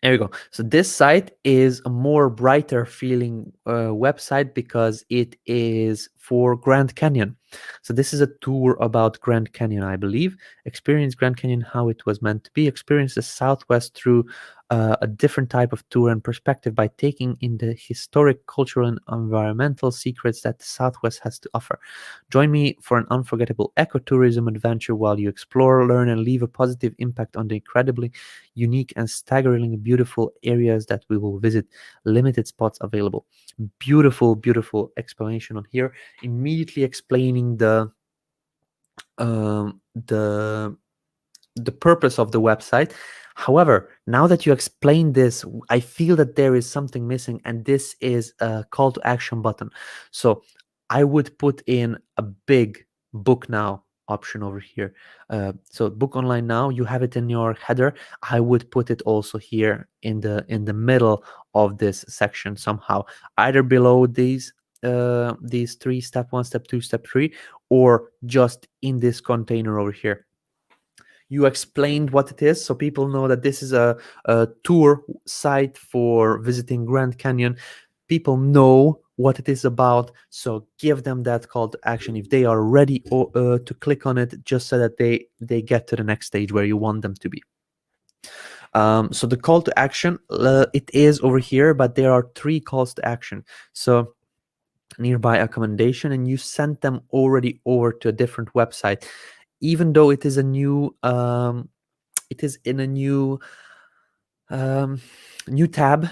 There we go. So this site is a more brighter feeling website because it is for Grand Canyon. So this is a tour about Grand Canyon, I believe. Experience Grand Canyon how it was meant to be. Experience the Southwest through a different type of tour and perspective by taking in the historic, cultural, and environmental secrets that the Southwest has to offer. Join me for an unforgettable ecotourism adventure while you explore, learn, and leave a positive impact on the incredibly unique and staggeringly beautiful areas that we will visit. Limited spots available. Beautiful, beautiful explanation on here. Immediately explaining the purpose of the website. However, now that you explained this, I feel that there is something missing, and this is a call to action button. So I would put in a big book now option over here. So book online now, you have it in your header. I would put it also here in the middle of this section somehow, either below these 3, step 1, step 2, step 3, or just in this container over here. You explained what it is, so people know that this is a tour site for visiting Grand Canyon. People know what it is about, so give them that call to action if they are ready to click on it, just so that they get to the next stage where you want them to be. So the call to action, it is over here, but there are 3 calls to action. So nearby accommodation, and you sent them already over to a different website, even though it is a new it is in a new new tab.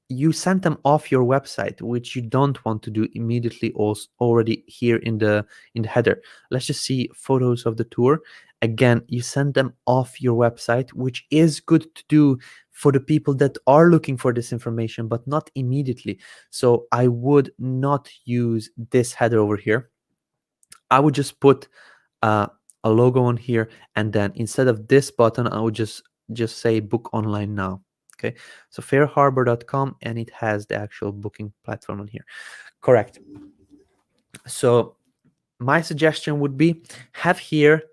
You sent them off your website, which you don't want to do immediately. Also already here in the header, let's just see photos of the tour. Again, you send them off your website, which is good to do for the people that are looking for this information, but not immediately. So I would not use this header over here. I would just put a logo on here, and then instead of this button, I would just say book online now. Okay, so fairharbor.com, and it has the actual booking platform on here. Correct. So my suggestion would be have here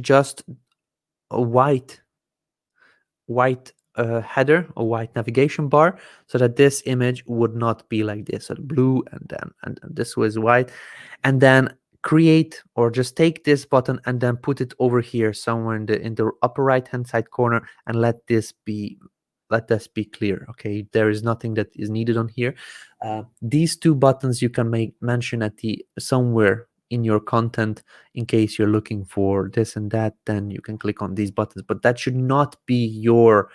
just a white header, a white navigation bar, so that this image would not be like this, so blue, and then this was white, and then create, or just take this button and then put it over here somewhere in the upper right hand side corner, and let this be clear. Okay, there is nothing that is needed on here. These 2 buttons you can make mention at the somewhere in your content in case you're looking for this and that, then you can click on these buttons, but that should not be your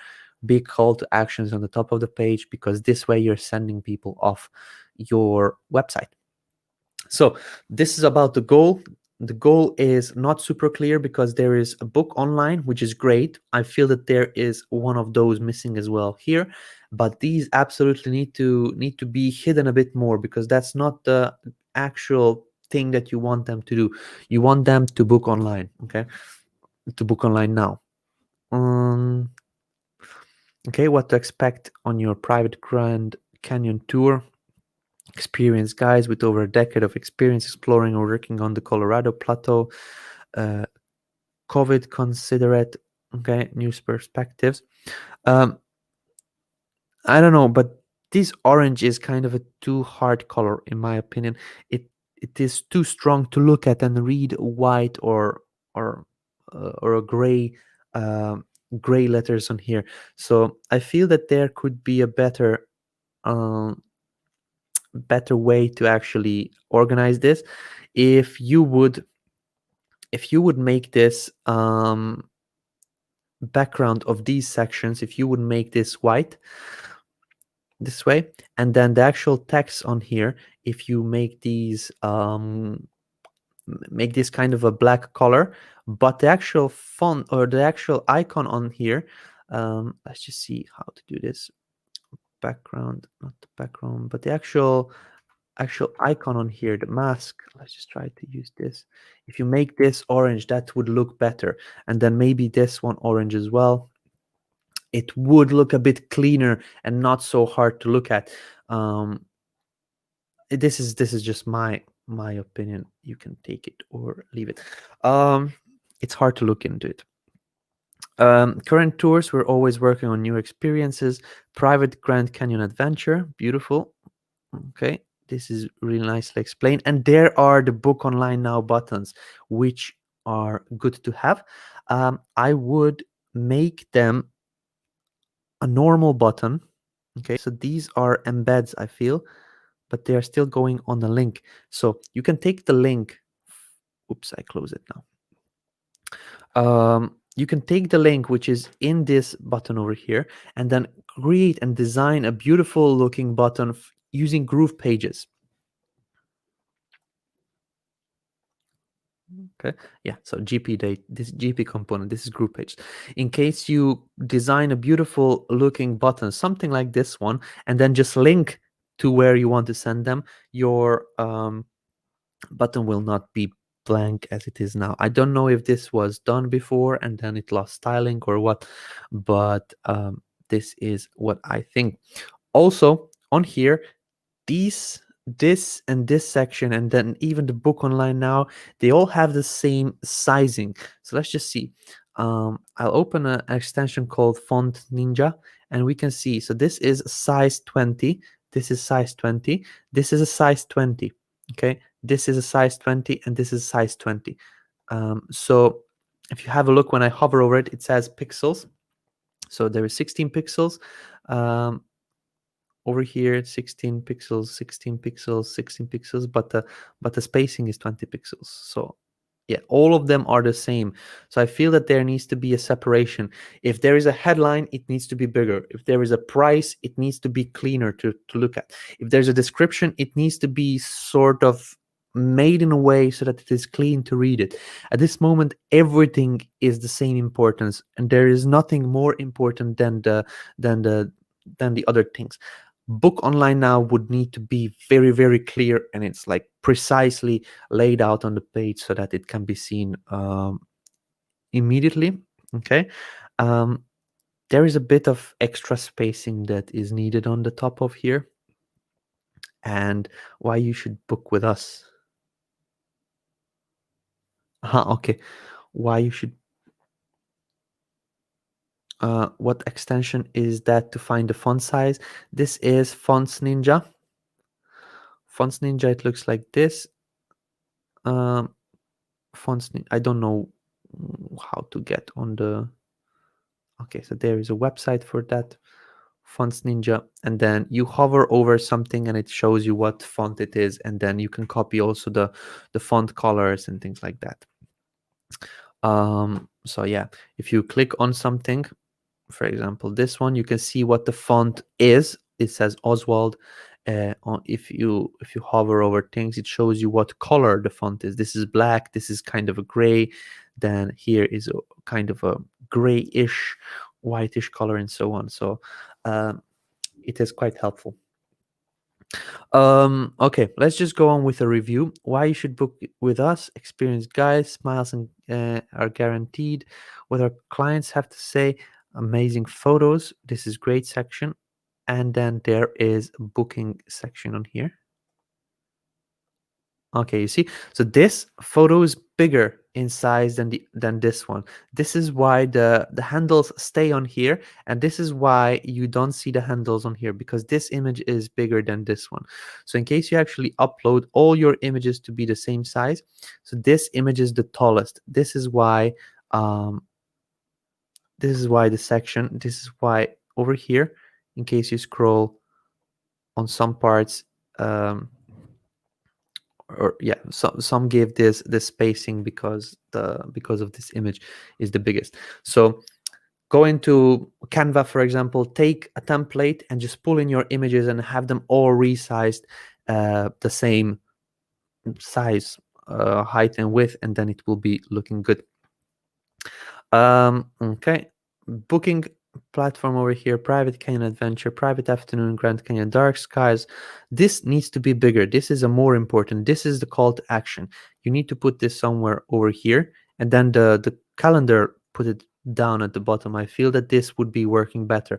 big call to actions on the top of the page, because this way you're sending people off your website. So this is about the goal. the goal is not super clear because there is a book online, which is great. I feel that there is one of those missing as well here, but these absolutely need to be hidden a bit more, because that's not the actual thing that you want them to do. You want them to book online, okay? To book online now. um okay, what to expect on your private Grand Canyon tour. Experienced guys with over a decade of experience exploring or working on the Colorado Plateau. uh, COVID considerate, okay, news perspectives. Um, I don't know, but this orange is kind of a too hard color in my opinion. It it is too strong to look at and read white or or a gray, um, gray letters on here. So I feel that there could be a um, better way to actually organize this. If you would make this background of these sections, if you would make this white this way, and then the actual text on here, if you make these make this kind of a black color, but the actual font or the actual icon on here, let's just see how to do this. Background, not the background, but the actual icon on here, the mask. Let's just try to use this. If you make this orange, that would look better, and then maybe this one orange as well, it would look a bit cleaner and not so hard to look at. um this is just my opinion. You can take it or leave it. It's hard to look into it. Current tours, we're always working on new experiences. Private Grand Canyon adventure, beautiful. Okay, this is really nicely explained, and there are the book online now buttons, which are good to have. I would make them a normal button. Okay, so these are embeds, I feel, but they are still going on the link. So you can take the link. Oops, I close it now. You can take the link which is in this button over here, and then create and design a beautiful looking button using GroovePages. Okay, yeah, so GP date, this GP component, this is GroovePages. In case you design a beautiful looking button, something like this one, and then just link to where you want to send them, your button will not be blank as it is now. I don't know if this was done before and then it lost styling or what, but this is what I think. Also on here, this and this section, and then even the book online now, they all have the same sizing. So let's just see. I'll open an extension called Font Ninja, and we can see, so this is size 20, this is size 20, this is a size 20. Okay, this is a size 20, and this is size 20. So if you have a look, when I hover over it, it says pixels. So there is 16 pixels. Over here, 16 pixels, 16 pixels, 16 pixels, but the spacing is 20 pixels. So yeah, all of them are the same. So I feel that there needs to be a separation. If there is a headline, it needs to be bigger. If there is a price, it needs to be cleaner to look at. If there's a description, it needs to be sort of made in a way so that it is clean to read it. At this moment, everything is the same importance, and there is nothing more important than the than the other things. Book online now would need to be very, very clear, and it's like precisely laid out on the page so that it can be seen immediately. Okay, um, there is a bit of extra spacing that is needed on the top of here, and why you should book with us. Okay, why you should. What extension is that to find the font size? This is Fonts Ninja. Fonts Ninja, it looks like this. Um, I don't know how to get on the. Okay, so there is a website for that, Fonts Ninja, and then you hover over something and it shows you what font it is, and then you can copy also the font colors and things like that. So yeah, if you click on something, for example this one, you can see what the font is. It says Oswald, if you hover over things, it shows you what color the font is. This is black, this is kind of a gray, then here is a kind of a grayish, whitish color, and so on. So it is quite helpful. Okay, let's just go on with a review. Why you should book with us? Experienced guys, smiles and are guaranteed. What our clients have to say. Amazing photos. This is great section. And then there is a booking section on here. Okay, you see, so this photo is bigger in size than this one. This is why the handles stay on here, and this is why you don't see the handles on here, because this image is bigger than this one. So in case you actually upload all your images to be the same size, so this image is the tallest. This is why the section, this is why over here, in case you scroll on some parts, or yeah, some give this spacing because of this image is the biggest. So go into Canva, for example, take a template and just pull in your images and have them all resized the same size, height and width, and then it will be looking good. Okay, booking platform over here, private canyon adventure, private afternoon, Grand Canyon, dark skies. This needs to be bigger. This is a more important, this is the call to action. You need to put this somewhere over here, and then the calendar, put it down at the bottom. I feel that this would be working better.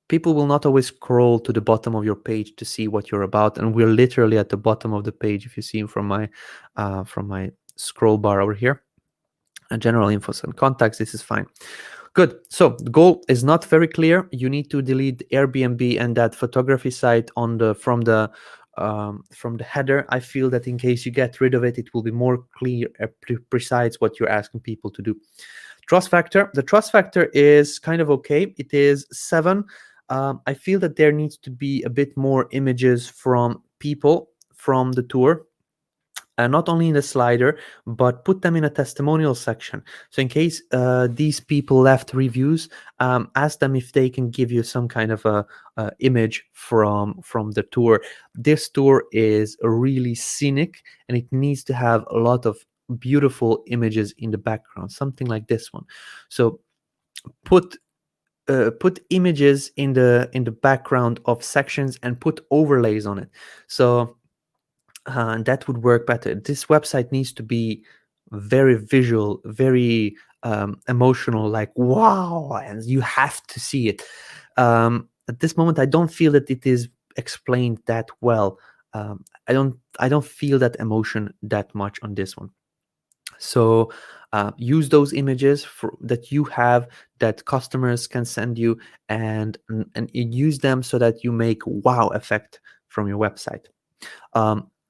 People will not always scroll to the bottom of your page to see what you're about, and we're literally at the bottom of the page. If you see from my scroll bar over here, and general infos and contacts, this is fine. Good. So the goal is not very clear. You need to delete Airbnb and that photography site on the from the header. I feel that in case you get rid of it, it will be more clear, precise what you're asking people to do. Trust factor. The trust factor is kind of okay. It is 7. I feel that there needs to be a bit more images from people from the tour. Not only in the slider, but put them in a testimonial section. So in case these people left reviews, ask them if they can give you some kind of a image from the tour. This tour is really scenic, and it needs to have a lot of beautiful images in the background, something like this one. So put images in the background of sections and put overlays on it. So and that would work better. This website needs to be very visual, very emotional, like wow, and you have to see it. At this moment, I don't feel that it is explained that well. I don't feel that emotion that much on this one. So use those images that you have, that customers can send you, and use them so that you make wow effect from your website.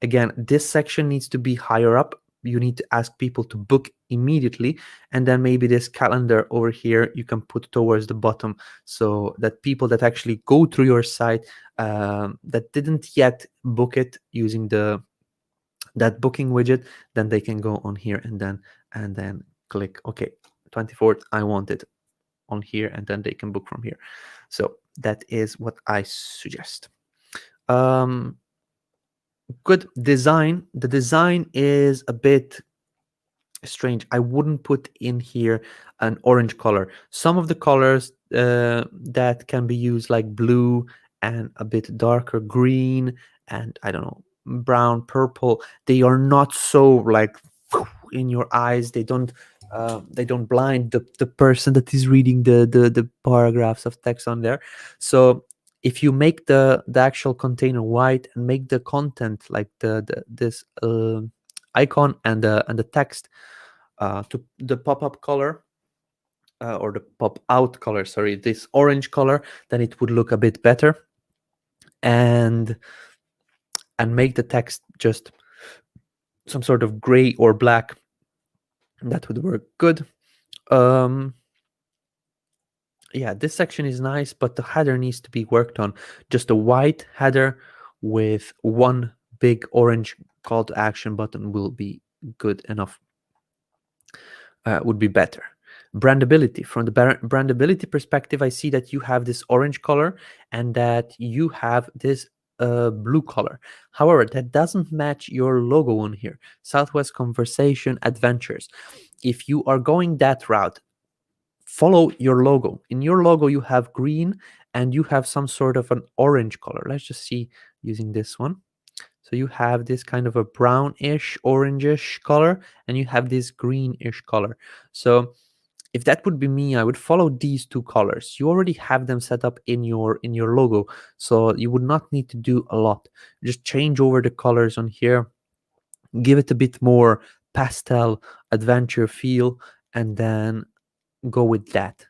Again, this section needs to be higher up. You need to ask people to book immediately, and then maybe this calendar over here you can put towards the bottom, so that people that actually go through your site that didn't yet book it using that booking widget, then they can go on here and then click okay, 24th, I want it on here, and then they can book from here. So that is what I suggest. Good design. The design is a bit strange. I wouldn't put in here an orange color. Some of the colors that can be used, like blue and a bit darker green, and I don't know, brown, purple, they are not so like in your eyes. They don't blind the person that is reading the paragraphs of text on there. So if you make the actual container white and make the content like this icon and the text to the pop-up color, or the pop-out color, sorry, this orange color, then it would look a bit better. And make the text just some sort of gray or black. That would work good. Yeah, this section is nice, but the header needs to be worked on. Just a white header with one big orange call to action button will be good enough. Would be better. Brandability. From the brandability perspective, I see that you have this orange color and that you have this blue color. However, that doesn't match your logo on here. Southwest Conversation Adventures. If you are going that route, follow your logo. In your logo, you have green and you have some sort of an orange color. Let's just see using this one. So you have this kind of a brownish, orangish color, and you have this greenish color. So if that would be me, I would follow these two colors. You already have them set up in your logo, so you would not need to do a lot. Just change over the colors on here, give it a bit more pastel adventure feel, and then go with that.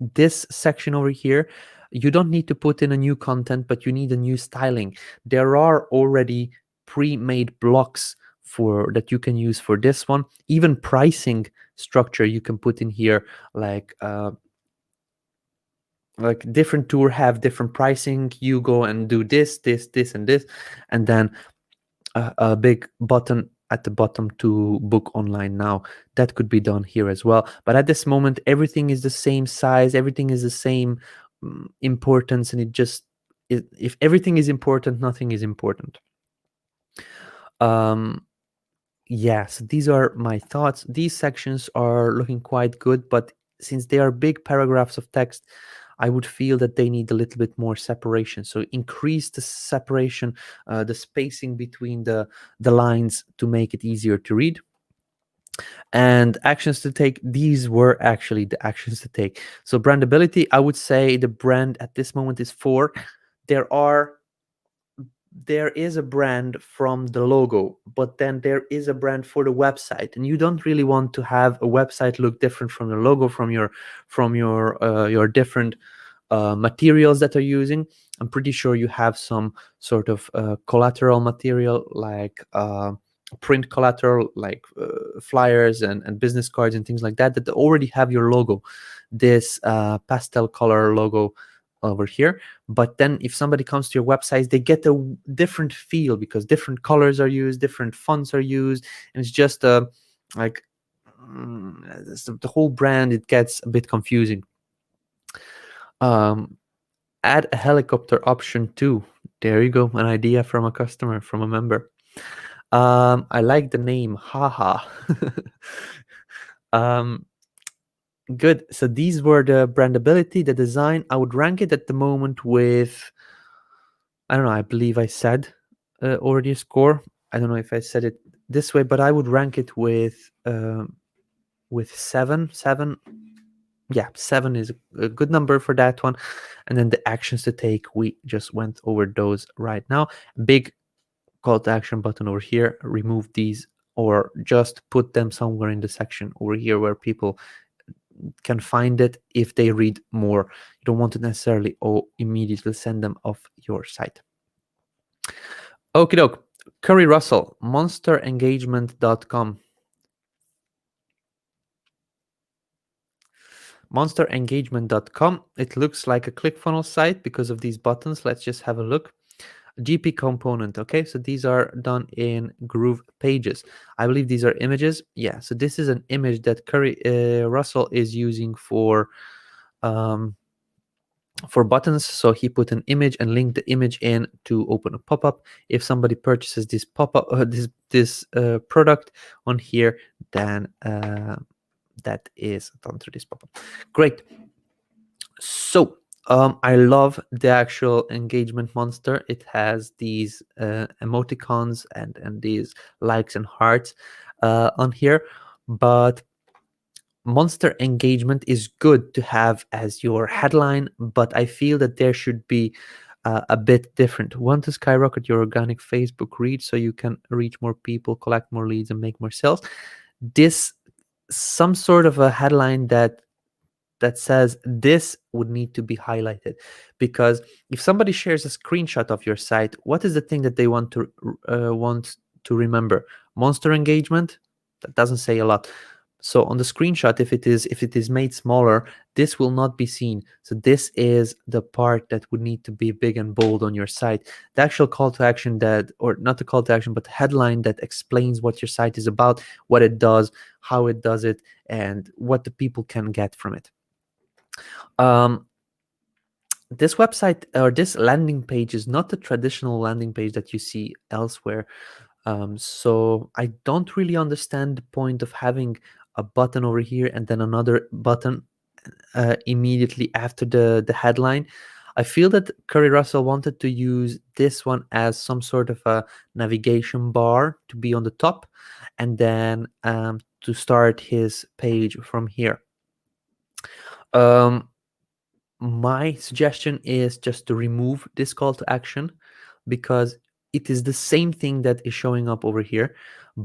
This section over here, you don't need to put in a new content, but you need a new styling. There are already pre-made blocks for that you can use for this one. Even pricing structure you can put in here, like different tour have different pricing. You go and do this, and this, and then a big button at the bottom to book online now. That could be done here as well, but at this moment everything is the same size, everything is the same importance, and if everything is important, nothing is important. Yes, these are my thoughts. These sections are looking quite good, but since they are big paragraphs of text, I would feel that they need a little bit more separation. So increase the separation, the spacing between the lines to make it easier to read. And actions to take, these were actually the actions to take. So brandability, I would say the brand at this moment is 4. There is a brand from the logo, but then there is a brand for the website, and you don't really want to have a website look different from the logo from your different materials that are using. I'm pretty sure you have some sort of collateral material, like print collateral, like flyers and business cards and things like that, that already have your logo, this pastel color logo over here. But then if somebody comes to your website, they get a different feel because different colors are used, different fonts are used, and it's just like the whole brand, it gets a bit confusing. Add a helicopter option too. There you go, an idea from a customer, from a member. I like the name, haha. Good. So these were the brandability, the design. I would rank it at the moment with, I don't know, I believe I said already a score. I don't know if I said it this way, but I would rank it with 7. Yeah, 7 is a good number for that one. And then the actions to take, we just went over those right now. Big call to action button over here, remove these, or just put them somewhere in the section over here where people can find it if they read more. You don't want to necessarily immediately send them off your site. Okie doke. Curry Russell, monsterengagement.com. Monsterengagement.com. It looks like a ClickFunnels site because of these buttons. Let's just have a look. GP component. Okay, so these are done in GroovePages. I believe these are images. Yeah, so this is an image that Curry Russell is using for buttons. So he put an image and linked the image in to open a pop-up. If somebody purchases this pop-up, this product on here, then that is done through this pop-up. Great. So I love the actual engagement monster. It has these emoticons and these likes and hearts on here, but monster engagement is good to have as your headline, but I feel that there should be a bit different. Want to skyrocket your organic Facebook reach so you can reach more people, collect more leads, and make more sales. This, some sort of a headline that says this would need to be highlighted, because if somebody shares a screenshot of your site, what is the thing that they want to remember? Monster engagement? That doesn't say a lot. So on the screenshot, if it is made smaller, this will not be seen. So this is the part that would need to be big and bold on your site. The actual call to action that, or not the call to action, but the headline that explains what your site is about, what it does, how it does it, and what the people can get from it. This website, or this landing page, is not the traditional landing page that you see elsewhere. So I don't really understand the point of having a button over here and then another button immediately after the headline. I feel that Curry Russell wanted to use this one as some sort of a navigation bar to be on the top, and then to start his page from here. My suggestion is just to remove this call to action, because it is the same thing that is showing up over here,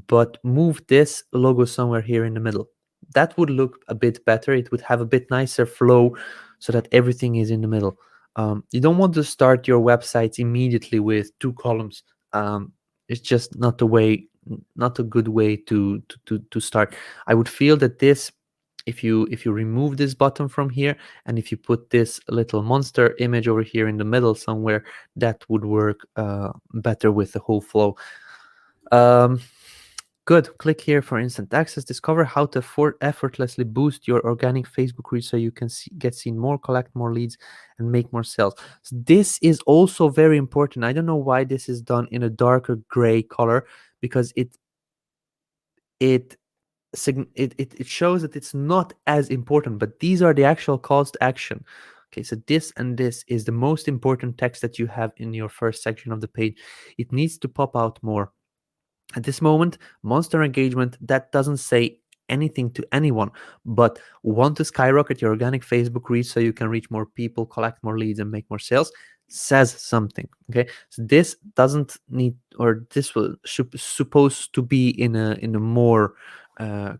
but move this logo somewhere here in the middle. That would look a bit better. It would have a bit nicer flow so that everything is in the middle. You don't want to start your websites immediately with two columns. It's just not the way, not a good way to start. I would feel that this, if you remove this button from here, and if you put this little monster image over here in the middle somewhere, that would work better with the whole flow. Good. Click here for instant access. Discover how to effortlessly boost your organic Facebook reach so you can get seen more, collect more leads, and make more sales. So this is also very important. I don't know why this is done in a darker gray color, because it shows that it's not as important, but these are the actual calls to action. Okay, so this and this is the most important text that you have in your first section of the page. It needs to pop out more. At this moment, monster engagement, that doesn't say anything to anyone, but want to skyrocket your organic Facebook reach so you can reach more people, collect more leads, and make more sales, says something. Okay, so this doesn't need, or this will supposed to be in a more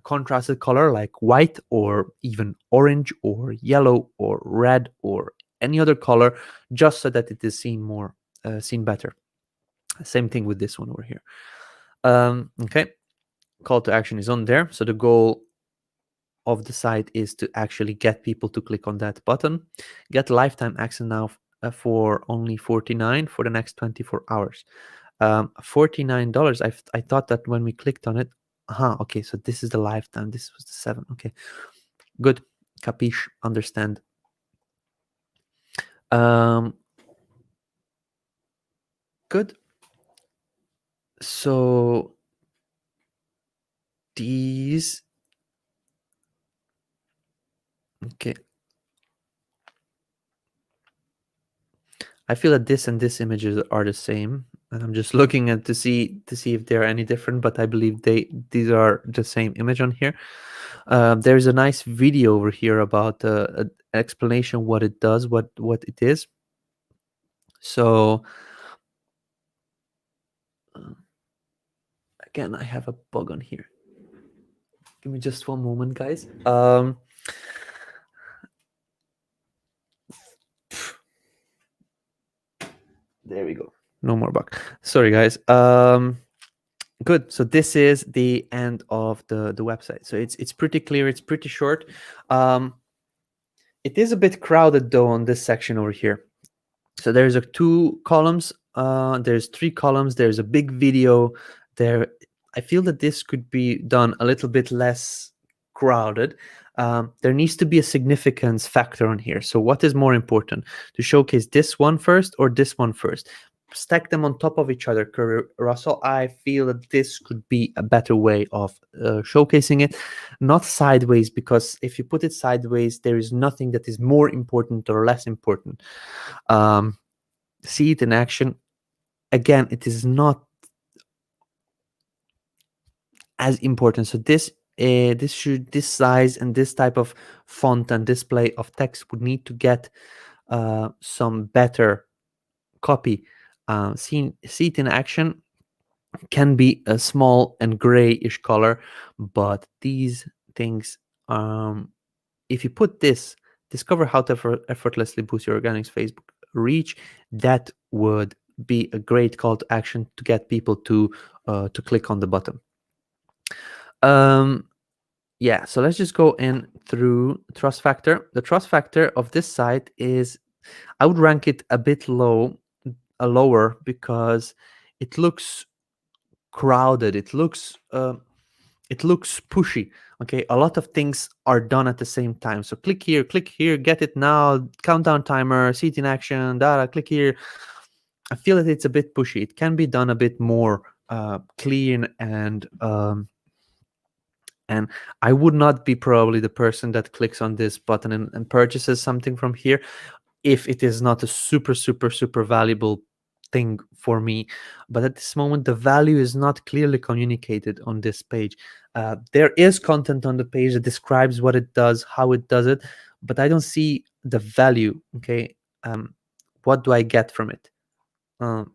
contrasted color, like white or even orange or yellow or red or any other color, just so that it is seen more, seen better. Same thing with this one over here. Okay, call to action is on there. So the goal of the site is to actually get people to click on that button. Get lifetime access now for only $49 for the next 24 hours. $49. I thought that when we clicked on it, okay, so this is the lifetime. This was the 7. Okay, good. Capiche, understand. Good. So these, okay, I feel that this and this images are the same, and I'm just looking at to see if they're any different, but I believe these are the same image on here. There's a nice video over here about an explanation what it does, what it is. So again, I have a bug on here. Give me just one moment, guys. There we go. No more bug. Sorry, guys. Good. So this is the end of the website. So it's pretty clear. It's pretty short. It is a bit crowded though on this section over here. So there's 2 columns. There's 3 columns. There's a big video there. I feel that this could be done a little bit less crowded. There needs to be a significance factor on here. So what is more important, to showcase this one first or this one first? Stack them on top of each other, Curry Russell. I feel that this could be a better way of showcasing it, not sideways, because if you put it sideways, there is nothing that is more important or less important. See it in action. Again, it is not as important. So this size and this type of font and display of text would need to get some better copy. See it in action can be a small and grayish color, but these things, if you put this, discover how to effortlessly boost your organic Facebook reach, that would be a great call to action to get people to click on the button. yeah, so let's just go in through trust factor. The trust factor of this site is, I would rank it a bit lower, because it looks crowded. It looks pushy. Okay, a lot of things are done at the same time. So click here, get it now, countdown timer, see it in action, data, click here. I feel that it's a bit pushy. It can be done a bit more clean, and I would not be probably the person that clicks on this button and purchases something from here if it is not a super valuable thing for me. But at this moment, the value is not clearly communicated on this page. There is content on the page that describes what it does, how it does it, but I don't see the value. Okay, what do I get from it? um,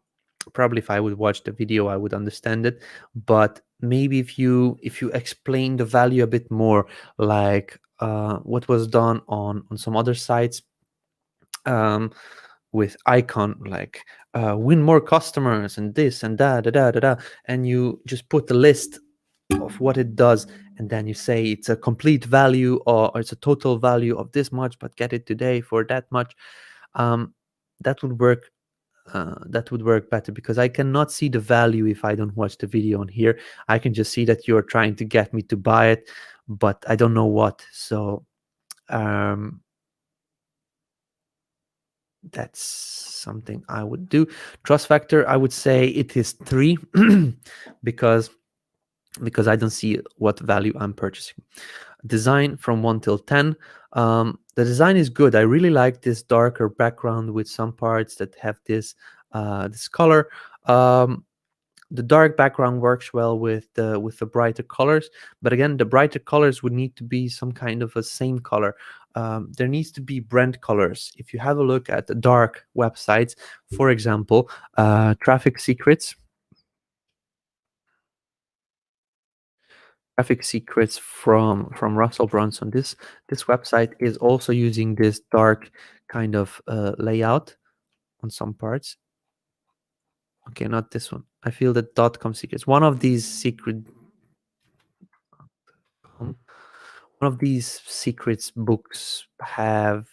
Probably if I would watch the video, I would understand it. But maybe if you explain the value a bit more, like what was done on some other sites, um, with icon, like win more customers and this and that, and you just put the list of what it does, and then you say it's a complete value, or it's a total value of this much, but get it today for that much. um, that would work. That would work better, because I cannot see the value if I don't watch the video on here. I can just see that you're trying to get me to buy it, but I don't know what. So um, that's something I would do. Trust factor, I would say it is 3, because I don't see what value I'm purchasing. Design from 1 till 10. The design is good. I really like this darker background with some parts that have this color. Um, the dark background works well with the brighter colors, but again, the brighter colors would need to be some kind of a same color. There needs to be brand colors. If you have a look at the dark websites, for example, traffic secrets from Russell Brunson, this website is also using this dark kind of layout on some parts. Okay, not this one. I feel that .com secrets, one of these secrets books have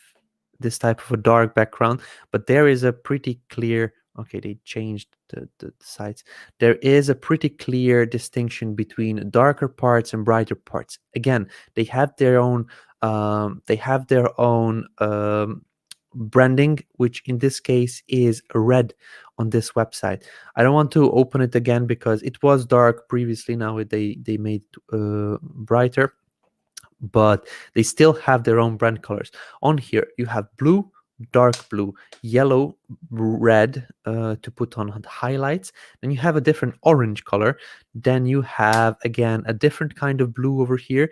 this type of a dark background, but there is a pretty clear, okay, they changed the sites. There is a pretty clear distinction between darker parts and brighter parts. Again, they have their own branding, which in this case is red on this website. I don't want to open it again because it was dark previously. Now they made brighter, but they still have their own brand colors. On here, you have blue, dark blue, yellow, red to put on highlights. Then you have a different orange color. Then you have, again, a different kind of blue over here,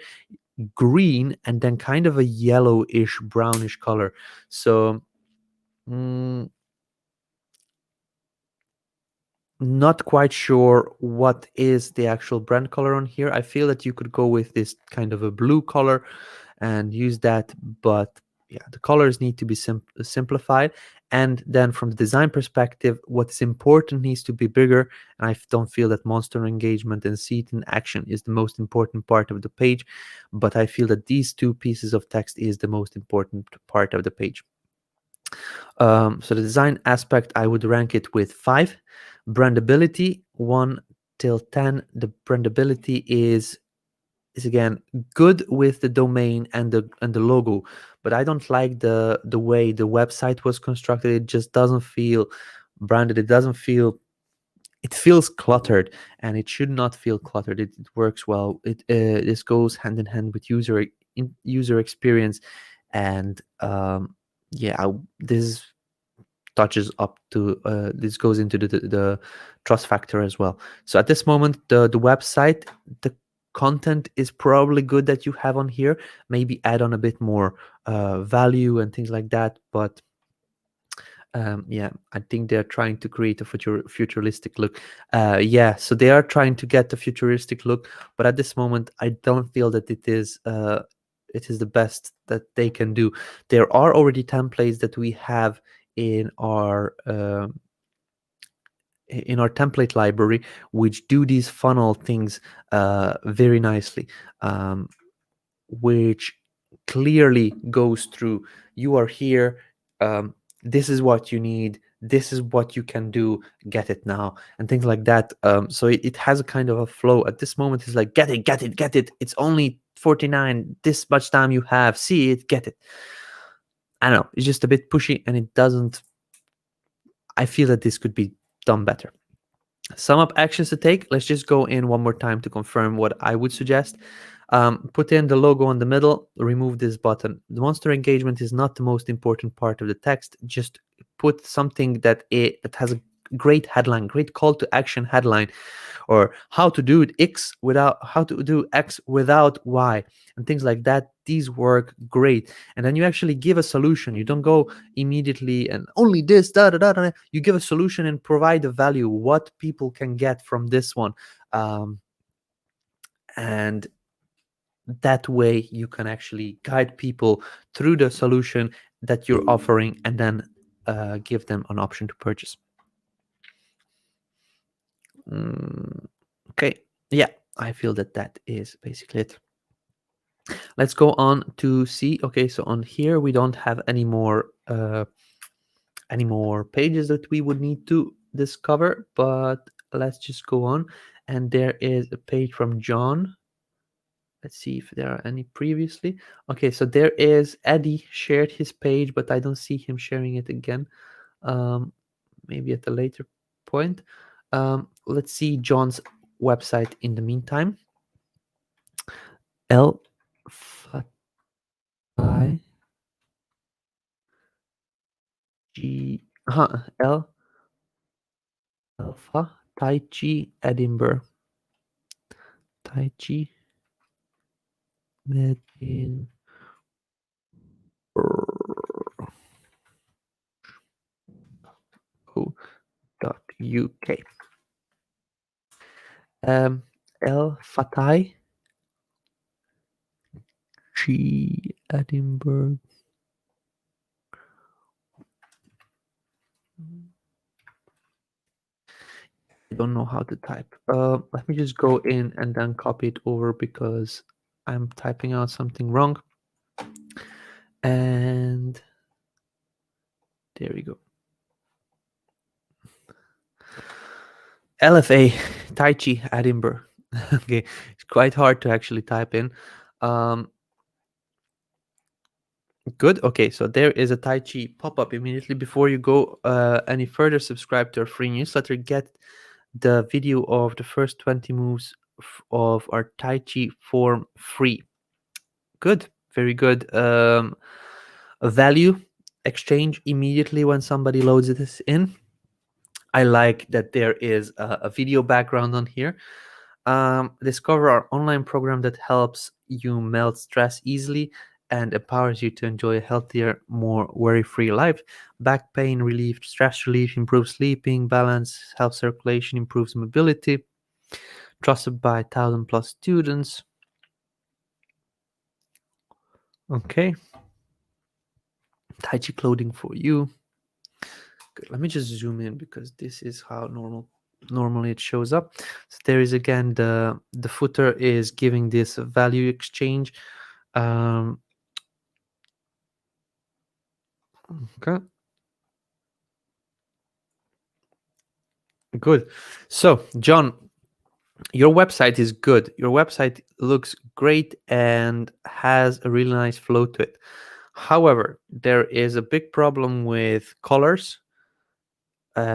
green, and then kind of a yellowish, brownish color. So, not quite sure what is the actual brand color on here. I feel that you could go with this kind of a blue color and use that, but yeah, the colors need to be simplified. And then from the design perspective, what's important needs to be bigger, and I don't feel that monster engagement and see it in action is the most important part of the page, but I feel that these two pieces of text is the most important part of the page. So the design aspect, I would rank it with 5. Brandability, 1 till 10. The brandability is again good with the domain and the logo, but I don't like the way the website was constructed. It just doesn't feel branded. It feels cluttered, and it should not feel cluttered. It works well. This goes hand in hand with user experience, and yeah, this touches up to this goes into the trust factor as well. So at this moment, the website, the content is probably good that you have on here. Maybe add on a bit more value and things like that, but yeah, I think they're trying to create a futuristic look. Yeah, so they are trying to get the futuristic look, but at this moment, I don't feel that it is the best that they can do. There are already templates that we have in our template library, which do these funnel things very nicely. which clearly goes through, you are here, this is what you need, this is what you can do, get it now, and things like that. So it has a kind of a flow. At this moment it's like, get it, get it, get it, it's only 49, this much time you have, see it, get it. I don't know, it's just a bit pushy, and it doesn't, I feel that this could be done better. Sum up actions to take. Let's just go in one more time to confirm what I would suggest. Put in the logo on the middle, remove this button. The monster engagement is not the most important part of the text. Just put something that it has a great headline, great call to action headline, or how to do X without, how to do X without Y, and things like that. These work great. And then you actually give a solution. You don't go immediately and only this, da da da da. You give a solution and provide a value, what people can get from this one. And that way you can actually guide people through the solution that you're offering, and then give them an option to purchase. Okay, yeah, I feel that that is basically it. Let's go on to see. Okay, so on here we don't have any more pages that we would need to discover, but let's just go on. And there is a page from John. Let's see if there are any previously. Okay, so there is Eddie shared his page, but I don't see him sharing it again. Maybe at a later point. Let's see John's website in the meantime. L I G L Alpha Tai Chi Edinburgh. Tai Chi Edinburgh. .uk. El Fatai G Edinburgh. I don't know how to type. Let me just go in and then copy it over, because I'm typing out something wrong. And there we go. LFA Tai Chi Edinburgh. Okay, it's quite hard to actually type in. Good. Okay, so there is a Tai Chi pop-up immediately. Before you go any further, subscribe to our free newsletter. Get the video of the first 20 moves of our Tai Chi form free. Good. Very good. A value exchange immediately when somebody loads this in. I like that there is a video background on here. Discover our online program that helps you melt stress easily and empowers you to enjoy a healthier, more worry-free life. Back pain relief, stress relief, improves sleeping, balance, helps circulation, improves mobility. Trusted by 1,000+ students. Okay. Tai Chi clothing for you. Good. Let me just zoom in, because this is how normally it shows up. So there is again the footer is giving this value exchange. Okay. Good. So John, your website is good. Your website looks great and has a really nice flow to it. However, there is a big problem with colors,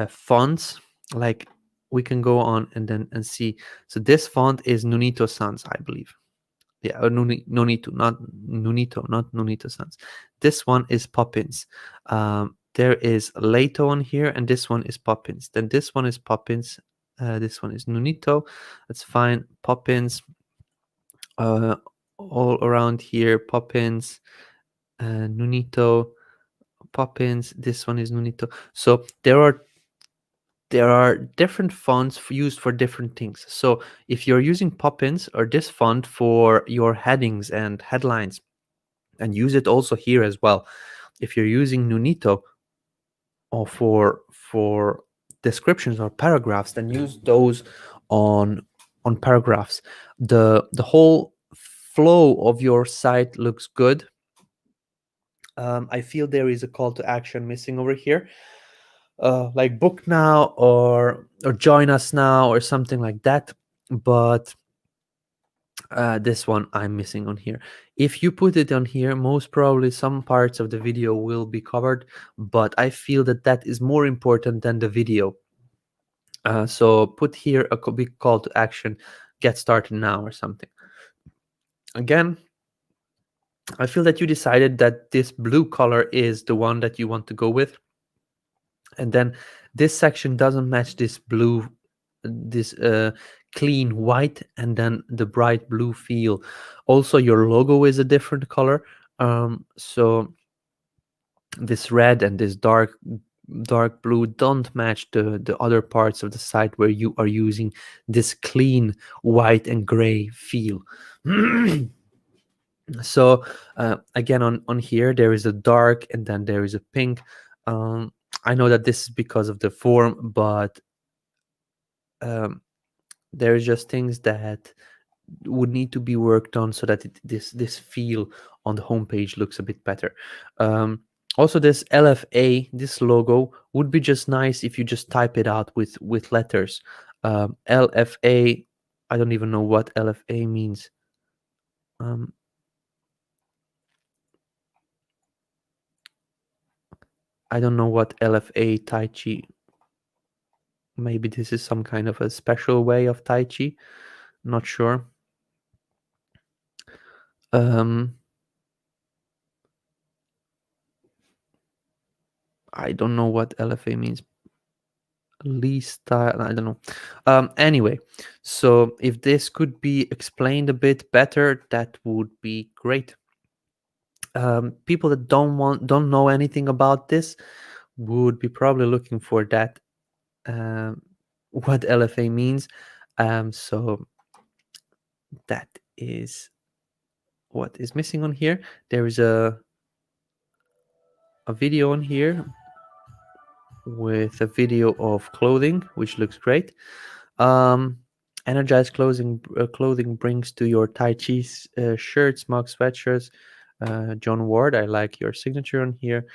fonts. Like, we can go on and see. So this font is Nunito Sans, I believe. Yeah, or Nunito, not Nunito Sans. This one is Poppins. There is Leto on here, and this one is Poppins. Then this one is Poppins. This one is Nunito. That's fine. Poppins. All around here, Poppins, Nunito, Poppins. This one is Nunito. So there are different fonts used for different things. So if you're using Poppins or this font for your headings and headlines, and use it also here as well. If you're using Nunito or for descriptions or paragraphs, then use those on paragraphs. The whole flow of your site looks good. I feel there is a call to action missing over here, like book now or join us now or something like that. But this one I'm missing on here. If you put it on here, most probably some parts of the video will be covered, but I feel that that is more important than the video. So put here a big call to action, get started now or something. Again, I feel that you decided that this blue color is the one that you want to go with, and then this section doesn't match this blue, this clean white and then the bright blue feel. Also your logo is a different color, so this red and this dark blue don't match the other parts of the site where you are using this clean white and gray feel. So again, on here there is a dark and then there is a pink. I know that this is because of the form, but there's just things that would need to be worked on so that this feel on the homepage looks a bit better. Also, this LFA, this logo would be just nice if you just type it out with letters. LFA, I don't even know what LFA means. I don't know what LFA Tai Chi. Maybe this is some kind of a special way of Tai Chi. Not sure. I don't know what LFA means. Least style, I don't know. Anyway, so if this could be explained a bit better, that would be great. People that don't know anything about this would be probably looking for that, what LFA means. So that is what is missing on here. There is a video on here with a video of clothing, which looks great. Energized clothing brings to your Tai Chi shirts, mugs, sweatshirts. John Ward, I like your signature on here.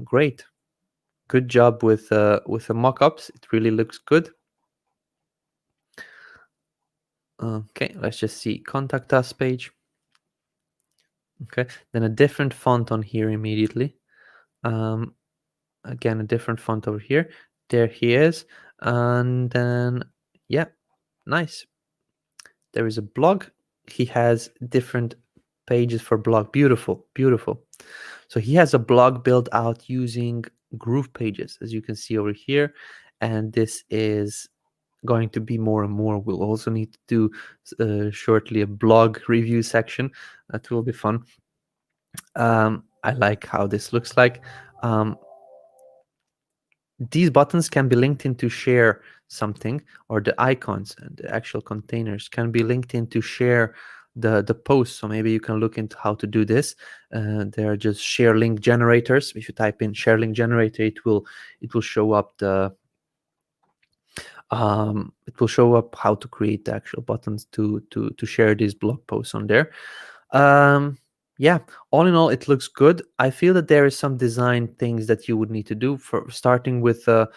Great, good job with the mock-ups. It really looks good. Okay, let's just see contact us page. Okay, then a different font on here immediately. Again, a different font over here. There he is, and then yeah, nice. There is a blog. He has different pages for blog. Beautiful, beautiful. So he has a blog built out using GroovePages, as you can see over here, and this is going to be more and more. We'll also need to do shortly a blog review section. That will be fun. I like how this looks like. These buttons can be linked into share something, or the icons and the actual containers can be linked in to share the post. So maybe you can look into how to do this. They are just share link generators. If you type in share link generator, it will show up the it will show up how to create the actual buttons to share these blog posts on there. Yeah, all in all, it looks good. I feel that there is some design things that you would need to do, for starting with the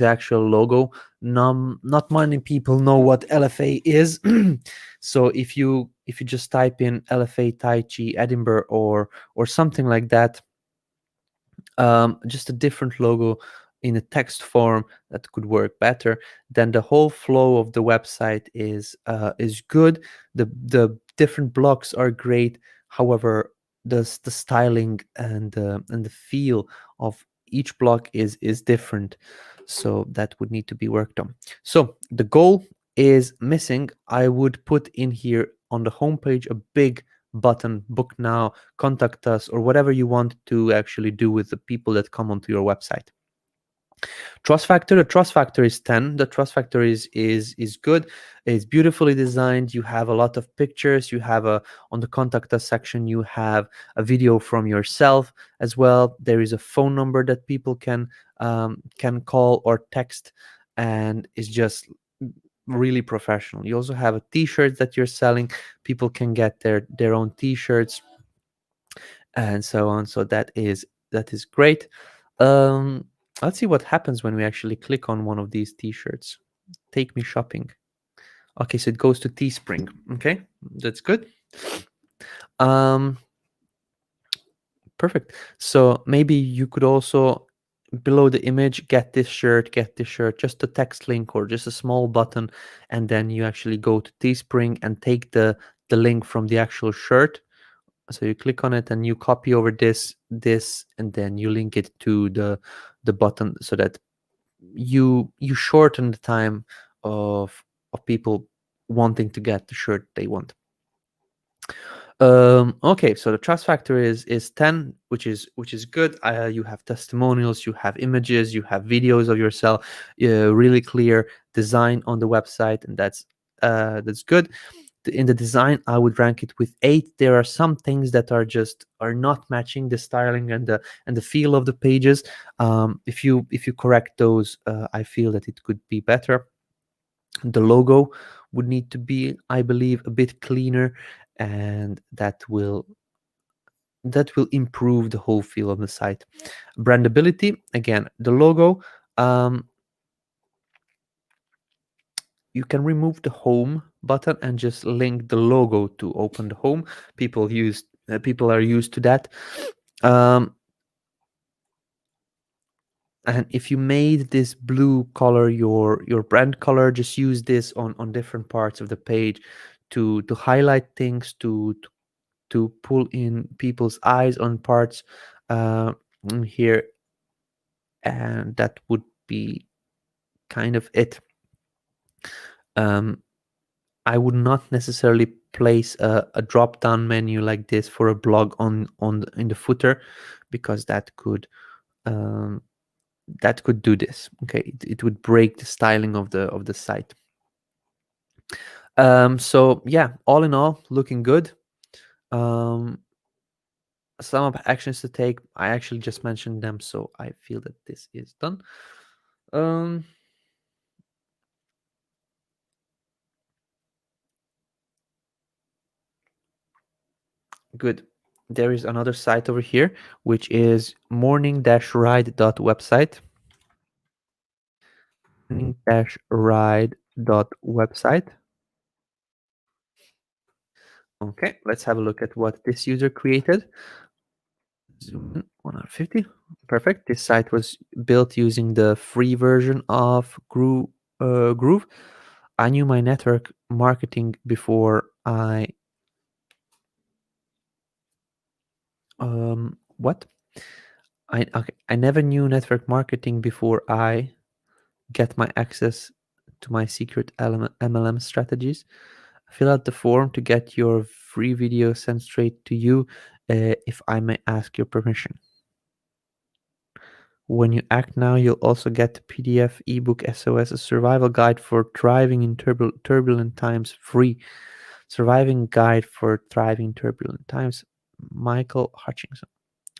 actual logo. Not many people know what LFA is. So if you just type in LFA Tai Chi Edinburgh or something like that, just a different logo in a text form, that could work better. Then the whole flow of the website is good. The different blocks are great. However, the styling and the feel of each block is different, so that would need to be worked on. So the goal is missing. I would put in here on the homepage a big button, book now, contact us, or whatever you want to actually do with the people that come onto your website. Trust factor, the trust factor is 10. The trust factor is good. It's beautifully designed. You have a lot of pictures. You have on the contact us section, you have a video from yourself as well. There is a phone number that people can call or text, and it's just really professional. You also have a t-shirt that you're selling. People can get their own t-shirts and so on. So that is great. um let's see what happens when we actually click on one of these t-shirts. Take me shopping. Okay, so it goes to Teespring. Okay, that's good. um Perfect. So maybe you could also, below the image, get this shirt, just a text link or just a small button, and then you actually go to Teespring and take the link from the actual shirt. So you click on it and you copy over this, and then you link it to the button, so that you shorten the time of people wanting to get the shirt they want. Okay, so the trust factor is 10, which is good. You have testimonials, you have images, you have videos of yourself, really clear design on the website, and that's good. In the design, I would rank it with 8. There are some things that are not matching the styling and the feel of the pages. If you correct those, I feel that it could be better. The logo would need to be, I believe, a bit cleaner, and that will improve the whole feel of the site. Brandability, again, the logo, um, you can remove the home button and just link the logo to open the home. People are used to that. And if you made this blue color your brand color, just use this on different parts of the page to highlight things, to pull in people's eyes on parts here, and that would be kind of it. I would not necessarily place a drop down menu like this for a blog in the footer, because um, that could do this. Okay, it would break the styling of the site. So yeah, all in all, looking good. Some of actions to take, I actually just mentioned them, so I feel that this is done. Good. There is another site over here, which is morning-ride.website. Morning-ride.website. Okay, let's have a look at what this user created. Zoom in 150. Perfect. This site was built using the free version of Groove. I knew my network marketing before I what? I never knew network marketing before I get my access to my secret MLM strategies. Fill out the form to get your free video sent straight to you, if I may ask your permission. When you act now, you'll also get the PDF ebook SOS, a survival guide for thriving in turbulent times, free. Surviving guide for thriving turbulent times. Michael Hutchinson.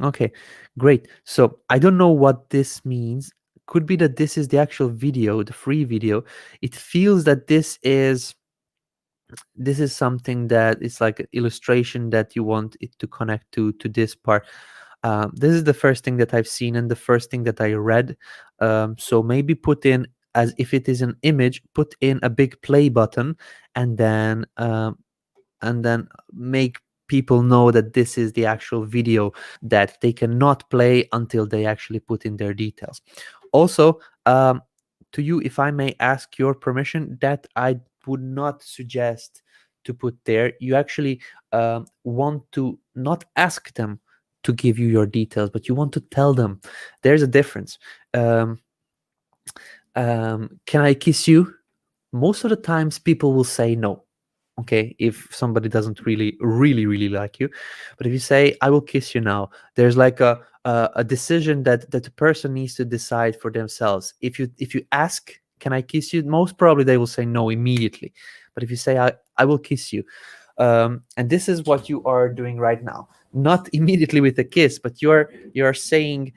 Okay, great. So I don't know what this means. Could be that this is the actual video, the free video. It feels that this is something that is like an illustration that you want it to connect to this part. This is the first thing that I've seen and the first thing that I read. So maybe put in, as if it is an image, put in a big play button, and then make people know that this is the actual video that they cannot play until they actually put in their details. Also, to you, if I may ask your permission, that I would not suggest to put there. You actually want to not ask them to give you your details, but you want to tell them. There's a difference. Can I kiss you? Most of the times people will say no. Okay, if somebody doesn't really like you. But if you say, I will kiss you now, there's like a decision that the person needs to decide for themselves. If you ask, can I kiss you, most probably they will say no immediately. But if you say, I will kiss you, and this is what you are doing right now, not immediately with a kiss, but you're saying,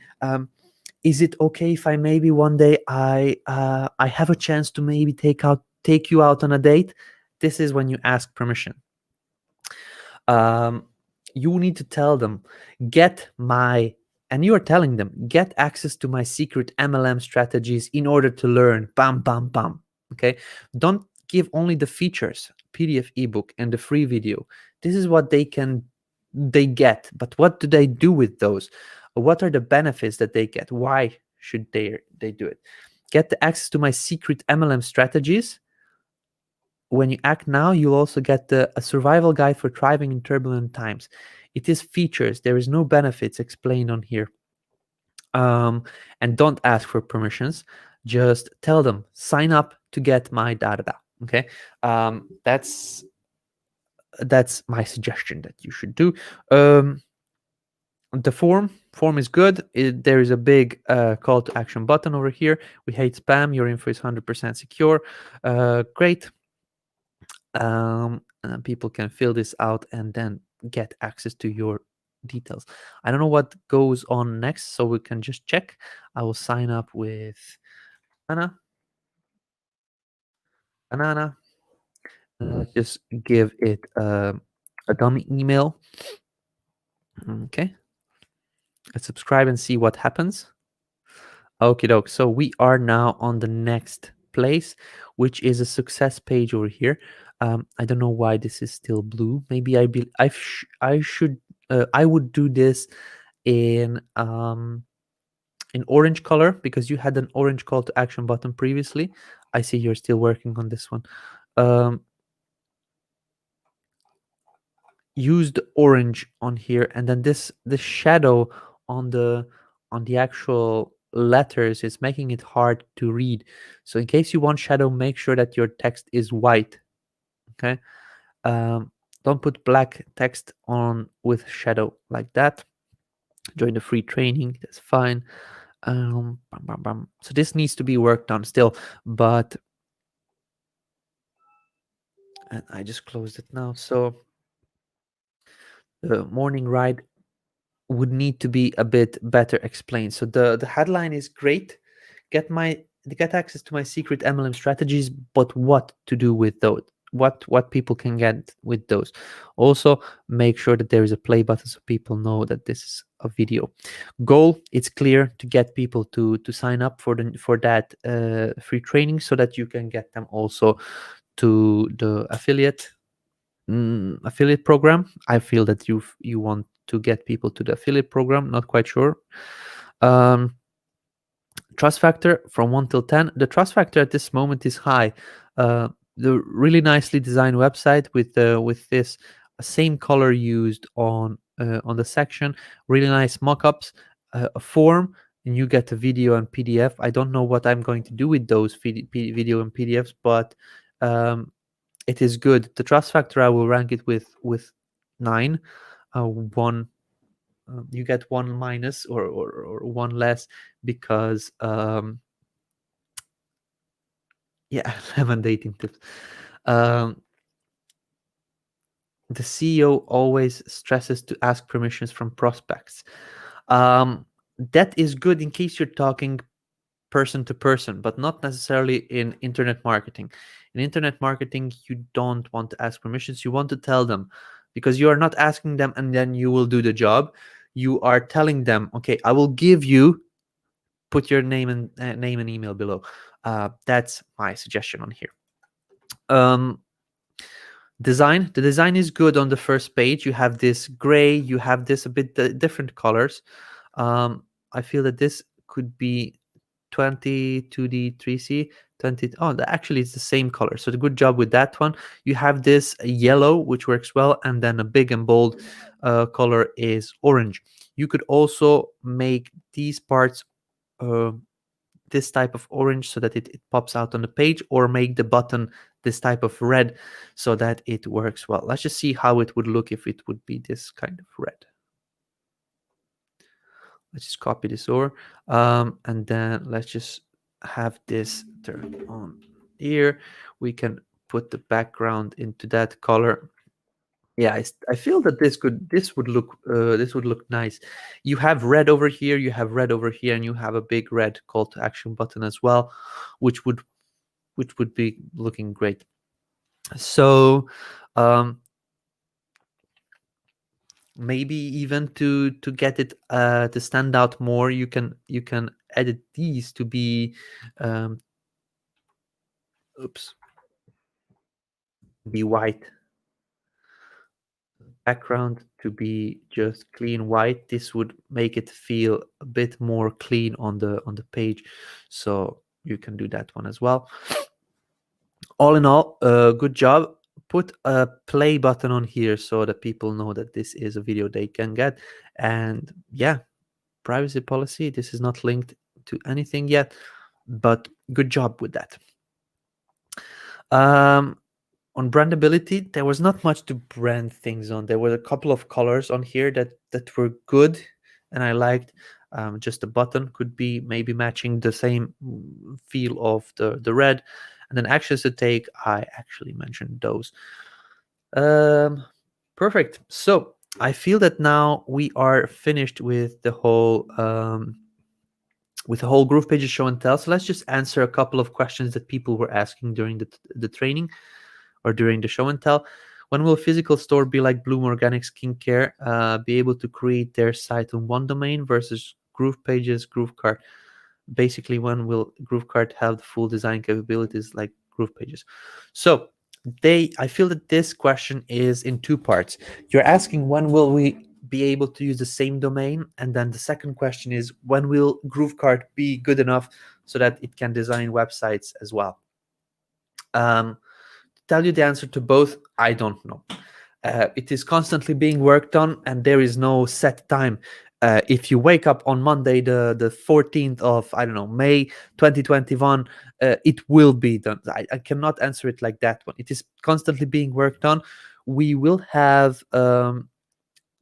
is it okay if I maybe one day I have a chance to maybe take out take you out on a date, this is when you ask permission. You need to tell them, and you are telling them, get access to my secret MLM strategies in order to learn. Bam, bam, bam. Okay. Don't give only the features, PDF ebook and the free video. This is what they get, but what do they do with those? What are the benefits that they get? Why should they do it? Get the access to my secret MLM strategies. When you act now, you'll also get a survival guide for thriving in turbulent times. It is features. There is no benefits explained on here. And don't ask for permissions. Just tell them, sign up to get my da-da-da. Okay. That's my suggestion that you should do. The form is good. There is a big call to action button over here. We hate spam. Your info is 100% secure. Great. And people can fill this out and then get access to your details. I don't know what goes on next, so we can just check. I will sign up with Banana. Just give it a dummy email. Okay. Let's subscribe and see what happens. Okie doke. So we are now on the next place, which is a success page over here. I don't know why this is still blue. Maybe I would do this in orange color, because you had an orange call to action button previously. I see you're still working on this one. Use the orange on here, and then this shadow on the actual letters is making it hard to read. So in case you want shadow, make sure that your text is white. Okay. Don't put black text on with shadow like that. Join the free training, that's fine. So this needs to be worked on still, but and I just closed it now. So the morning ride would need to be a bit better explained. So the headline is great. Get access to my secret MLM strategies, but what to do with those? What people can get with those? Also, make sure that there is a play button so people know that this is a video. Goal: it's clear to get people to sign up for that free training, so that you can get them also to the affiliate program. I feel that you want to get people to the affiliate program. Not quite sure. Trust factor from 1 till 10. The trust factor at this moment is high. The really nicely designed website with this same color used on the section. Really nice mock-ups, a form, and you get a video and PDF. I don't know what I'm going to do with those video and PDFs, but it is good. The trust factor, I will rank it with 9. 1. You get 1 minus or 1 less because yeah, 11 dating tips. The CEO always stresses to ask permissions from prospects. That is good in case you're talking person to person, but not necessarily in internet marketing. In internet marketing, you don't want to ask permissions. You want to tell them, because you are not asking them and then you will do the job. You are telling them, okay, I will give you, put your name and email below. That's my suggestion on here. Design. The design is good on the first page. You have this gray, you have this a bit different colors. I feel that this could be 20, 2D, 3C, 20. Oh, actually it's the same color. So good job with that one. You have this yellow, which works well, and then a big and bold color is orange. You could also make these parts this type of orange so that it pops out on the page, or make the button this type of red so that it works well. Let's just see how it would look if it would be this kind of red. Let's just copy this over, and then let's just have this turned on here. We can put the background into that color. Yeah, I feel that this would look nice. You have red over here, you have red over here, and you have a big red call to action button as well, which would which would be looking great. So maybe even to get it to stand out more, you can edit these to be um, oops, be white, background to be just clean white. This would make it feel a bit more clean on the page, so you can do that one as well. All in all, good job. Put a play button on here so that people know that this is a video they can get. And yeah, privacy policy, this is not linked to anything yet, but good job with that. On brandability, there was not much to brand things on. There were a couple of colors on here that were good, and I liked. Just the button could be maybe matching the same feel of the red, and then actions to take, I actually mentioned those. Perfect. So I feel that now we are finished with the whole GroovePages show and tell. So let's just answer a couple of questions that people were asking during the training or during the show and tell. When will a physical store be like Bloom Organic Skincare, be able to create their site on one domain versus GroovePages, GrooveCart? Basically, when will GrooveCart have the full design capabilities like GroovePages? So I feel that this question is in two parts. You're asking when will we be able to use the same domain, and then the second question is when will GrooveCart be good enough so that it can design websites as well. Tell you the answer to both, I don't know. It is constantly being worked on, and there is no set time. If you wake up on Monday, the 14th of, I don't know, May 2021, it will be done. I cannot answer it like that one. It is constantly being worked on. We will have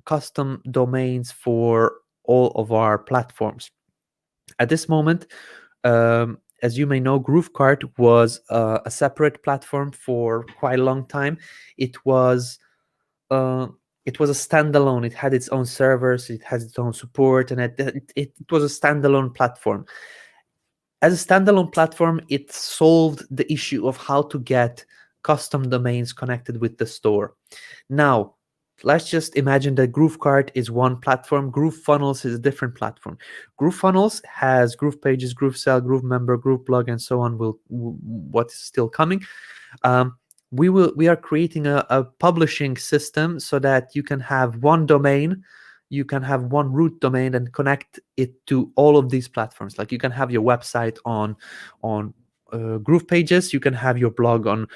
custom domains for all of our platforms. At this moment, as you may know, GrooveCart was a separate platform for quite a long time. It was a standalone. It had its own servers, it has its own support, and it was a standalone platform. As a standalone platform, it solved the issue of how to get custom domains connected with the store. Now, let's just imagine that GrooveCart is one platform. GrooveFunnels is a different platform. GrooveFunnels has GroovePages, GrooveCell, GrooveMember, GrooveBlog, and so on. What is still coming. We are creating a publishing system so that you can have one domain, you can have one root domain and connect it to all of these platforms. Like you can have your website on GroovePages, you can have your blog on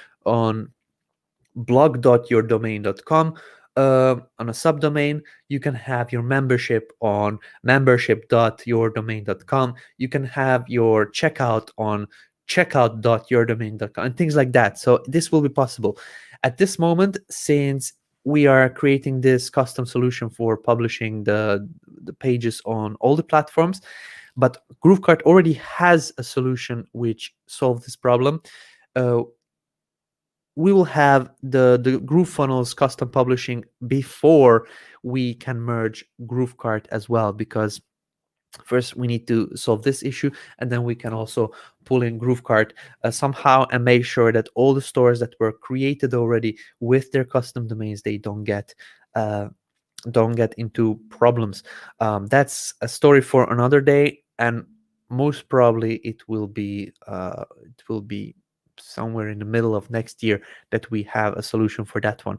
blog.yourdomain.com. On a subdomain, you can have your membership on membership.yourdomain.com. You can have your checkout on checkout.yourdomain.com and things like that. So this will be possible. At this moment, since we are creating this custom solution for publishing the pages on all the platforms, but GrooveCart already has a solution which solves this problem. We will have the GrooveFunnels custom publishing before we can merge GrooveCart as well, because first we need to solve this issue, and then we can also pull in GrooveCart somehow and make sure that all the stores that were created already with their custom domains, they don't get into problems. That's a story for another day, and most probably it will be somewhere in the middle of next year that we have a solution for that one.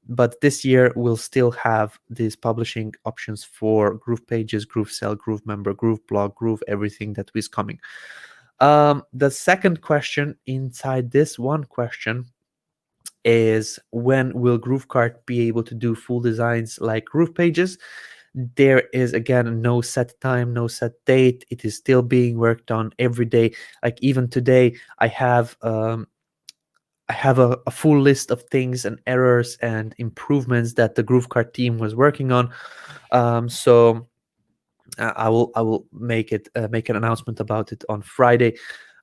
But this year we'll still have these publishing options for GroovePages, GrooveCell, GrooveMember, GrooveBlog, Groove, everything that is coming. The second question inside this one question is, when will GrooveCart be able to do full designs like GroovePages? There is again no set time, no set date. It is still being worked on every day. Like even today, I have a full list of things and errors and improvements that the GrooveCart team was working on. So I will make an announcement about it on Friday.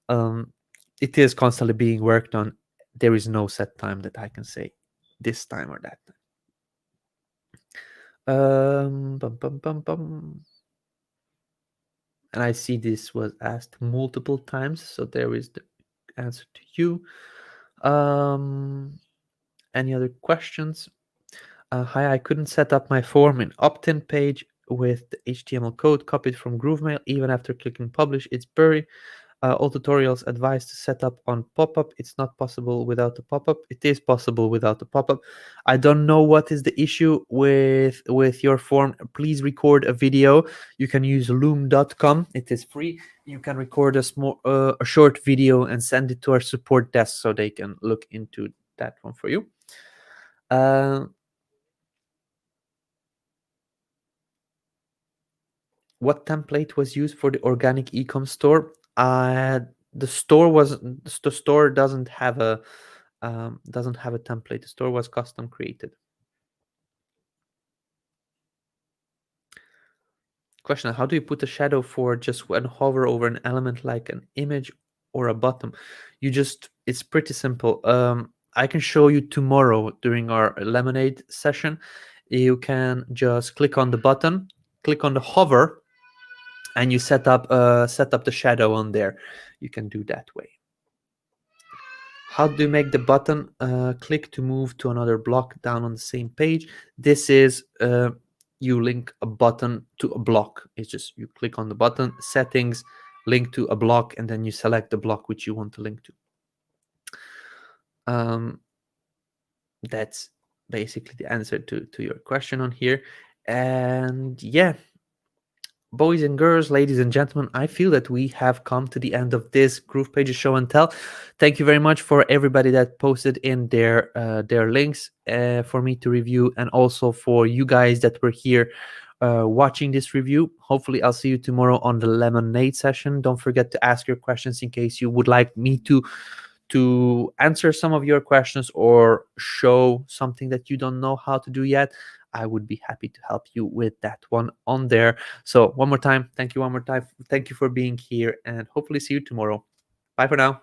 It is constantly being worked on. There is no set time that I can say this time or that time. Bum, bum, bum. And I see this was asked multiple times, so there is answer to you. Any other questions? Hi, I couldn't set up my form in opt-in page with the HTML code copied from GrooveMail. Even after clicking publish, it's buried. All tutorials advise to set up on pop-up. It's not possible without the pop-up. It is possible without the pop-up. I don't know what is the issue with your form. Please record a video. You can use loom.com. It is free. You can record a short video and send it to our support desk so they can look into that one for you. What template was used for the organic ecom store? The store doesn't have a template. The store was custom created. Question: how do you put a shadow for just when hover over an element like an image or a button? It's pretty simple. I can show you tomorrow during our lemonade session. You can just click on the button, click on the hover, and you set up the shadow on there. You can do that way. How do you make the button click to move to another block down on the same page? This is you link a button to a block. It's just you click on the button, settings, link to a block, and then you select the block which you want to link to. That's basically the answer to your question on here. And yeah, boys and girls, ladies and gentlemen, I feel that we have come to the end of this GroovePages show and tell. Thank you very much for everybody that posted in their links for me to review, and also for you guys that were here watching this review. Hopefully I'll see you tomorrow on the lemonade session. Don't forget to ask your questions in case you would like me to answer some of your questions or show something that you don't know how to do yet. I would be happy to help you with that one on there. So one more time, thank you for being here, and hopefully see you tomorrow. Bye for now.